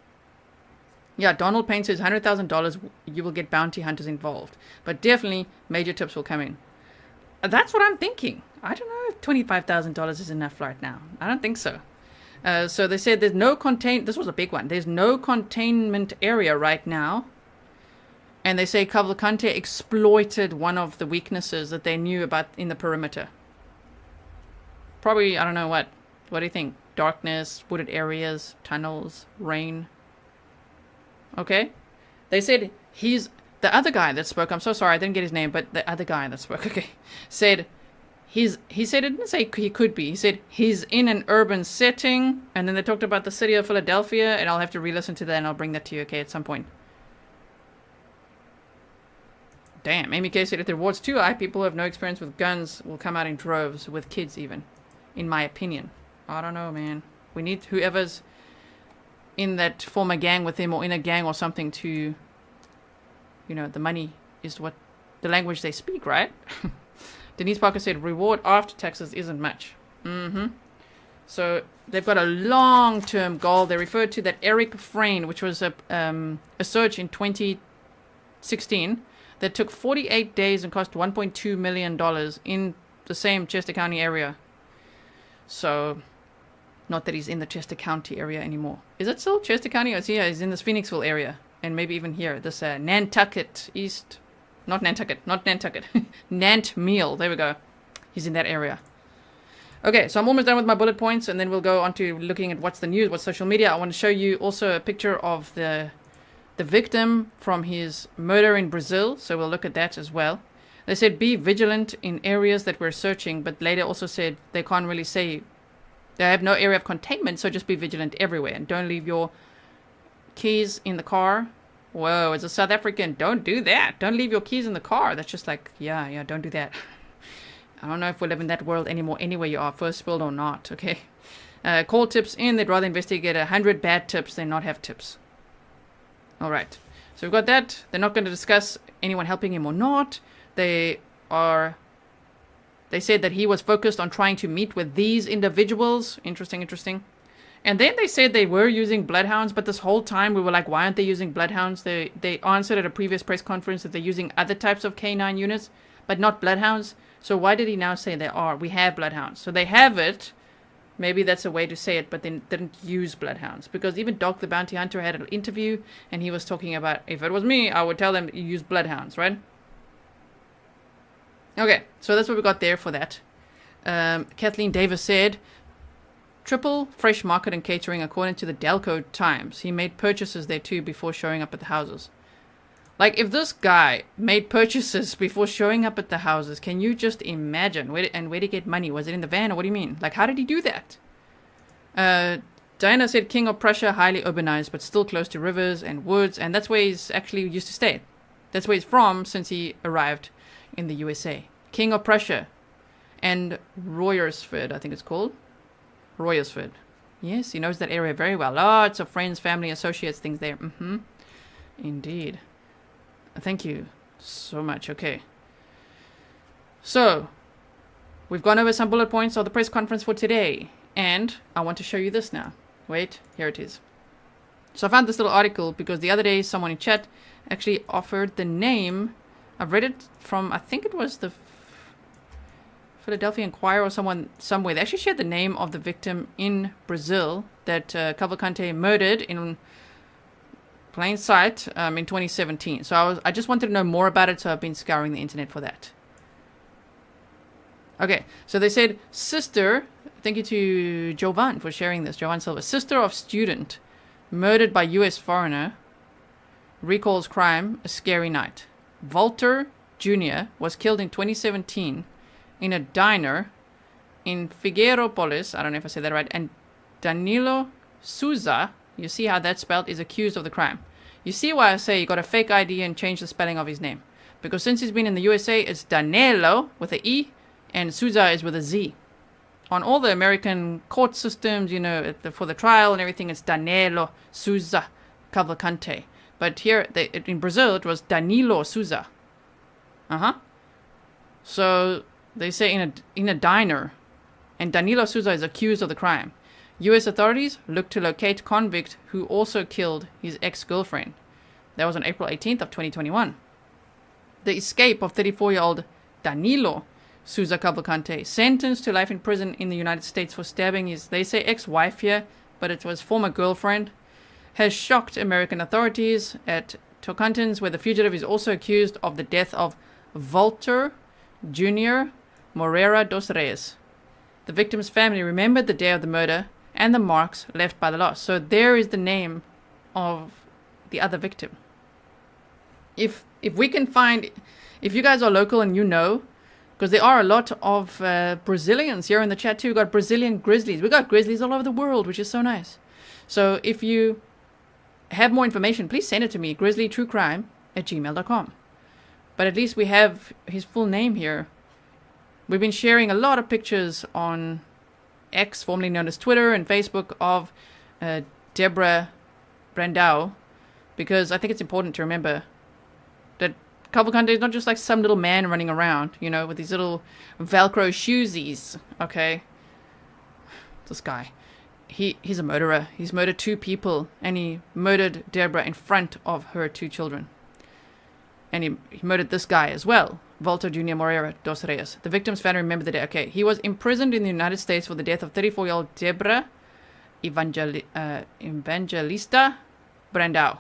Yeah, Donald Payne says $100,000, you will get bounty hunters involved. But definitely, major tips will come in. That's what I'm thinking. I don't know if $25,000 is enough right now. I don't think so. So they said there's no this was a big one. There's no containment area right now. And they say Cavalcante exploited one of the weaknesses that they knew about in the perimeter. Probably, I don't know what. What do you think? Darkness, wooded areas, tunnels, rain. Okay. They said the other guy that spoke, I'm so sorry, I didn't get his name, but the other guy that spoke, okay, said he said, it didn't say he could be. He said he's in an urban setting, and then they talked about the city of Philadelphia, and I'll have to re-listen to that, and I'll bring that to you, okay, at some point. Damn, Amy K said if the reward's too high, people who have no experience with guns will come out in droves, with kids even. in my opinion. I don't know, man. We need whoever's in that former gang with him or in a gang or something to, you know, the money is what the language they speak, right? Denise Parker said reward after taxes isn't much. So they've got a long-term goal. They referred to that Eric Frayne, which was a search in 2016 that took 48 days and cost $1.2 million in the same Chester County area. So, not that he's in the Chester County area anymore. Is it still Chester County? Or is he? He's in this Phoenixville area. And maybe even here. This Nantucket East. Not Nantucket. Nantmeal. There we go. He's in that area. Okay, so I'm almost done with my bullet points. And then we'll go on to looking at what's the news, what's social media. I want to show you also a picture of the victim from his murder in Brazil. So we'll look at that as well. They said be vigilant in areas that we're searching, but later also said they can't really say, they have no area of containment, so just be vigilant everywhere. And don't leave your keys in the car. Whoa, as a South African, don't do that. Don't leave your keys in the car. That's just like, yeah, don't do that. I don't know if we live in that world anymore, anywhere you are, first world or not, okay? Call tips in. They'd rather investigate 100 bad tips than not have tips. All right, so we've got that. They're not going to discuss anyone helping him or not. They said that he was focused on trying to meet with these individuals. Interesting. And then they said they were using bloodhounds, but this whole time we were like, why aren't they using bloodhounds? They answered at a previous press conference that they're using other types of canine units, but not bloodhounds. So why did he now say they are? We have bloodhounds. So they have it. Maybe that's a way to say it, but they didn't use bloodhounds. Because even Dog the Bounty Hunter had an interview, and he was talking about, if it was me, I would tell them to use bloodhounds, right? Okay, so that's what we got there for that. Kathleen Davis said, triple fresh market and catering according to the Delco Times. He made purchases there too before showing up at the houses. Like, if this guy made purchases before showing up at the houses, can you just imagine? Where did he get money? Was it in the van, or what do you mean? Like, how did he do that? Diana said King of Prussia, highly urbanized, but still close to rivers and woods, and that's where he's actually used to stay. That's where he's from since he arrived in the USA. King of Prussia and Royersford, I think it's called. Royersford. Yes, he knows that area very well. Lots of friends, family, associates, things there. Indeed. Thank you so much. Okay. So, we've gone over some bullet points of the press conference for today. And I want to show you this now. Wait, here it is. So I found this little article because the other day someone in chat actually offered the name. I've read it from, I think it was the Philadelphia Inquirer or somewhere. They actually shared the name of the victim in Brazil that Cavalcante murdered in plain sight in 2017. So I just wanted to know more about it, so I've been scouring the internet for that. Okay, so they said, sister, thank you to Jovan for sharing this, Jovan Silva, sister of student murdered by U.S. foreigner, recalls crime, a scary night. Walter Jr. was killed in 2017 in a diner in Figueirópolis, I don't know if I said that right, and Danilo Souza, you see how that's spelled, is accused of the crime. You see why I say you got a fake ID and change the spelling of his name. Because since he's been in the USA, it's Danelo with an E, and Souza is with a Z. On all the American court systems, you know, for the trial and everything, it's Danelo Souza Cavalcante. But here, in Brazil, it was Danilo Souza. So they say in a diner, and Danilo Souza is accused of the crime. U.S. authorities look to locate convict who also killed his ex-girlfriend. That was on April 18th of 2021. The escape of 34-year-old Danilo Souza Cavalcante, sentenced to life in prison in the United States for stabbing his, they say ex-wife here, but it was former girlfriend, has shocked American authorities at Tocantins, where the fugitive is also accused of the death of Walter Jr. Moreira dos Reis. The victim's family remembered the day of the murder and the marks left by the loss. So there is the name of the other victim. If we can find, if you guys are local and you know, because there are a lot of Brazilians here in the chat too. We've got Brazilian Grizzlies. We've got Grizzlies all over the world, which is so nice. So if you have more information, please send it to me, grizzlytruecrime@gmail.com. But at least we have his full name here. We've been sharing a lot of pictures on X, formerly known as Twitter, and Facebook of Deborah Brandau, because I think it's important to remember that Cavalcante is not just like some little man running around, you know, with these little Velcro shoesies, okay? This guy. He's a murderer. He's murdered 2 people, and he murdered Deborah in front of her 2 children. And he murdered this guy as well, Walter Jr. Moreira dos Reis. The victim's family remember the day. Okay, he was imprisoned in the United States for the death of 34-year-old Deborah Evangelista Brandau.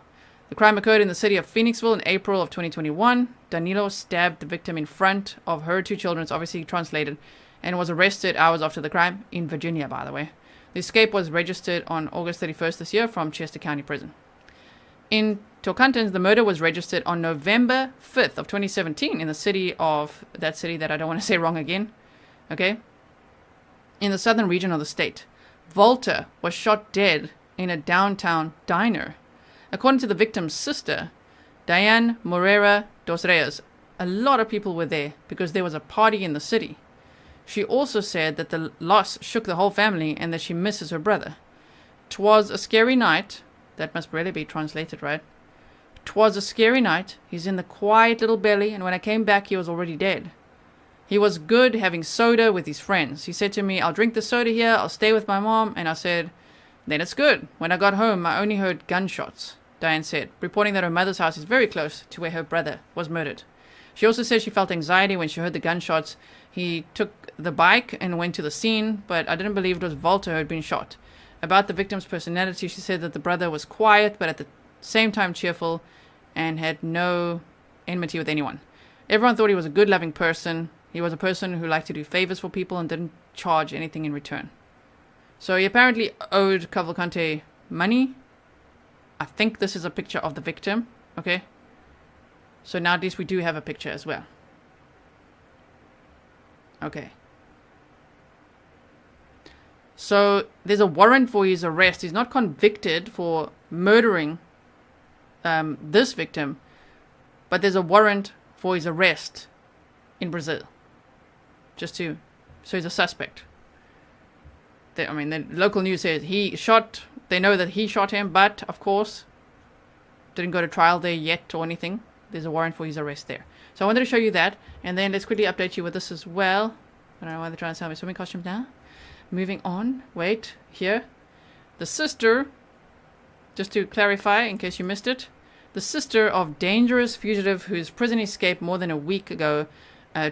The crime occurred in the city of Phoenixville in April of 2021. Danilo stabbed the victim in front of her 2 children, it's obviously translated, and was arrested hours after the crime in Virginia, by the way. The escape was registered on August 31st this year from Chester County Prison. In Tocantins, the murder was registered on November 5th of 2017 in the city of, that city that I don't want to say wrong again, okay, in the southern region of the state. Walter was shot dead in a downtown diner. According to the victim's sister, Diane Moreira dos Reis, a lot of people were there because there was a party in the city. She also said that the loss shook the whole family and that she misses her brother. 'Twas a scary night. That must really be translated, right? 'Twas a scary night. He's in the quiet little belly, and when I came back, he was already dead. He was good having soda with his friends. He said to me, I'll drink the soda here, I'll stay with my mom, and I said, then it's good. When I got home, I only heard gunshots, Diane said, reporting that her mother's house is very close to where her brother was murdered. She also said she felt anxiety when she heard the gunshots. He took the bike and went to the scene, but I didn't believe it was Walter who had been shot. About the victim's personality, she said that the brother was quiet, but at the same time cheerful, and had no enmity with anyone. Everyone thought he was a good, loving person. He was a person who liked to do favors for people and didn't charge anything in return. So he apparently owed Cavalcante money. I think this is a picture of the victim, okay? So now at least we do have a picture as well. Okay. So there's a warrant for his arrest. He's not convicted for murdering this victim, but there's a warrant for his arrest in Brazil. So he's a suspect. The local news says they know that he shot him, but of course, didn't go to trial there yet or anything. There's a warrant for his arrest there. So I wanted to show you that, and then let's quickly update you with this as well. I don't know why they're trying to sell me swimming costumes now. Moving on. Wait, here. The sister, just to clarify in case you missed it, the sister of dangerous fugitive whose prison escape more than a week ago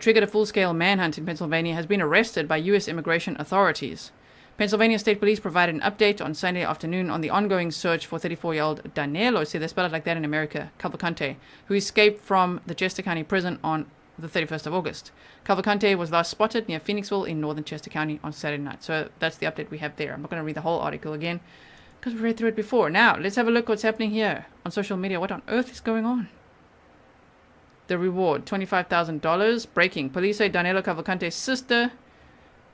triggered a full-scale manhunt in Pennsylvania has been arrested by U.S. immigration authorities. Pennsylvania State Police provided an update on Sunday afternoon on the ongoing search for 34-year-old Danelo, see they spell it like that in America, Cavalcante, who escaped from the Chester County Prison on the 31st of August. Cavalcante was last spotted near Phoenixville in northern Chester County on Saturday night. So that's the update we have there. I'm not going to read the whole article again because we read through it before. Now, let's have a look what's happening here on social media. What on earth is going on? The reward, $25,000. Breaking. Police say Danelo Cavalcante's sister,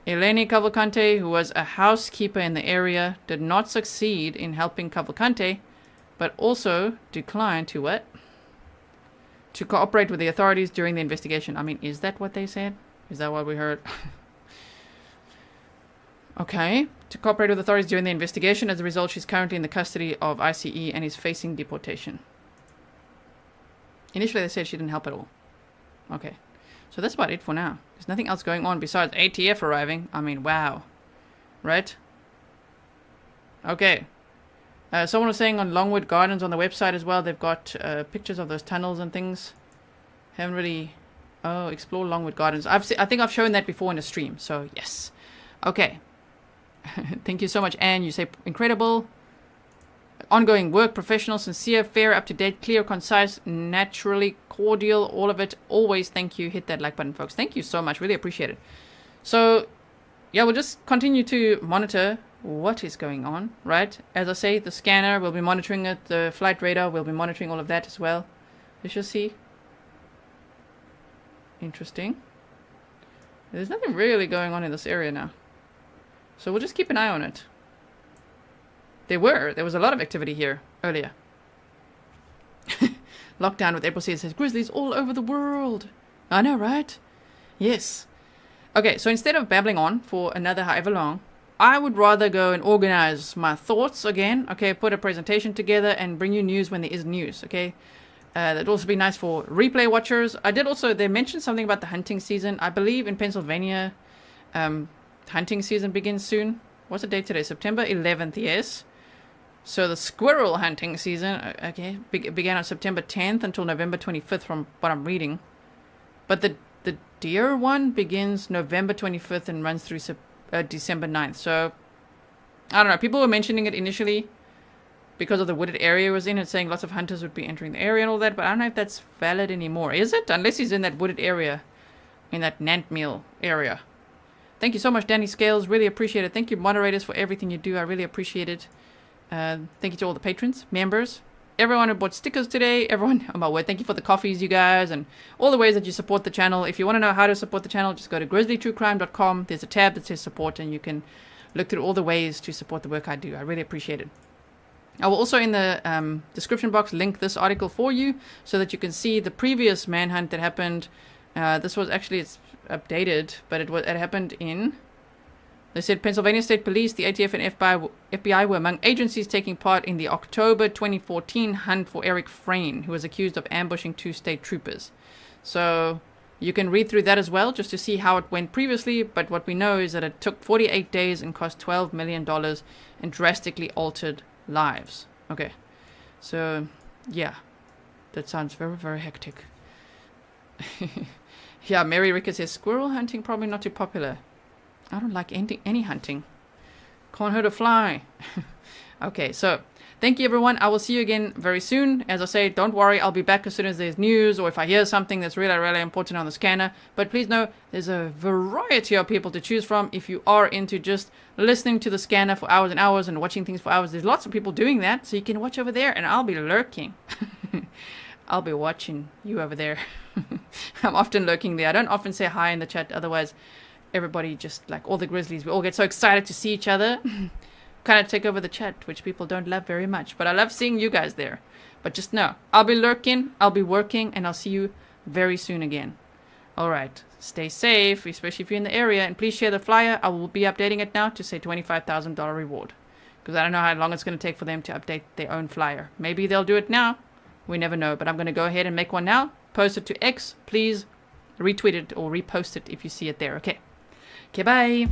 Eleni Cavalcante, who was a housekeeper in the area, did not succeed in helping Cavalcante, but also declined to what? To cooperate with the authorities during the investigation. I mean, is that what they said? Is that what we heard? Okay. To cooperate with authorities during the investigation. As a result, she's currently in the custody of ICE and is facing deportation. Initially, they said she didn't help at all. Okay. So that's about it for now. There's nothing else going on besides ATF arriving. I mean, wow. Right? Okay. Someone was saying on Longwood Gardens on the website as well, they've got pictures of those tunnels and things. Haven't really... Oh, explore Longwood Gardens. I think I've shown that before in a stream, so yes. Okay. Thank you so much, Anne. You say incredible. Ongoing work, professional, sincere, fair, up-to-date, clear, concise, naturally cordial, all of it. Always thank you. Hit that like button, folks. Thank you so much. Really appreciate it. So, yeah, we'll just continue to monitor what is going on, right? As I say, the scanner, we'll be monitoring it. The flight radar, we'll be monitoring all of that as well. Let's just see. Interesting. There's nothing really going on in this area now. So we'll just keep an eye on it. There was a lot of activity here earlier. Lockdown with April says Grizzlies all over the world. I know, right? Yes. Okay, so instead of babbling on for another however long, I would rather go and organize my thoughts again, okay, put a presentation together and bring you news when there is news, okay. That'd also be nice for replay watchers. They mentioned something about the hunting season. I believe in Pennsylvania, hunting season begins soon. What's the date today? September 11th, yes. So the squirrel hunting season, okay, began on September 10th until November 25th from what I'm reading. But the deer one begins November 25th and runs through December 9th. So, I don't know. People were mentioning it initially because of the wooded area it was in and saying lots of hunters would be entering the area and all that. But I don't know if that's valid anymore. Is it? Unless he's in that wooded area, in that Nantmeal area. Thank you so much, Danny Scales. Really appreciate it. Thank you, moderators, for everything you do. I really appreciate it. Thank you to all the patrons, members, everyone who bought stickers today, everyone, oh my word, thank you for the coffees, you guys, and all the ways that you support the channel. If you want to know how to support the channel, just go to grizzlytruecrime.com. There's a tab that says support, and you can look through all the ways to support the work I do. I really appreciate it. I will also, in the description box, link this article for you so that you can see the previous manhunt that happened. This was actually, it's updated, but it happened in... They said Pennsylvania State Police, the ATF, and FBI were among agencies taking part in the October 2014 hunt for Eric Frayne, who was accused of ambushing 2 state troopers. So you can read through that as well, just to see how it went previously. But what we know is that it took 48 days and cost $12 million and drastically altered lives. Okay, so yeah, that sounds very, very hectic. Yeah, Mary Ricketts says squirrel hunting probably not too popular. I don't like any hunting. Can't hurt a fly. Okay, so thank you, everyone. I will see you again very soon. As I say, don't worry. I'll be back as soon as there's news or if I hear something that's really, really important on the scanner. But please know there's a variety of people to choose from. If you are into just listening to the scanner for hours and hours and watching things for hours, there's lots of people doing that. So you can watch over there and I'll be lurking. I'll be watching you over there. I'm often lurking there. I don't often say hi in the chat. Otherwise... everybody just, like all the Grizzlies, we all get so excited to see each other. Kind of take over the chat, which people don't love very much. But I love seeing you guys there. But just know, I'll be lurking, I'll be working, and I'll see you very soon again. Alright, stay safe, especially if you're in the area. And please share the flyer. I will be updating it now to say $25,000 reward. Because I don't know how long it's going to take for them to update their own flyer. Maybe they'll do it now. We never know. But I'm going to go ahead and make one now. Post it to X. Please retweet it or repost it if you see it there. Okay. Okay, bye.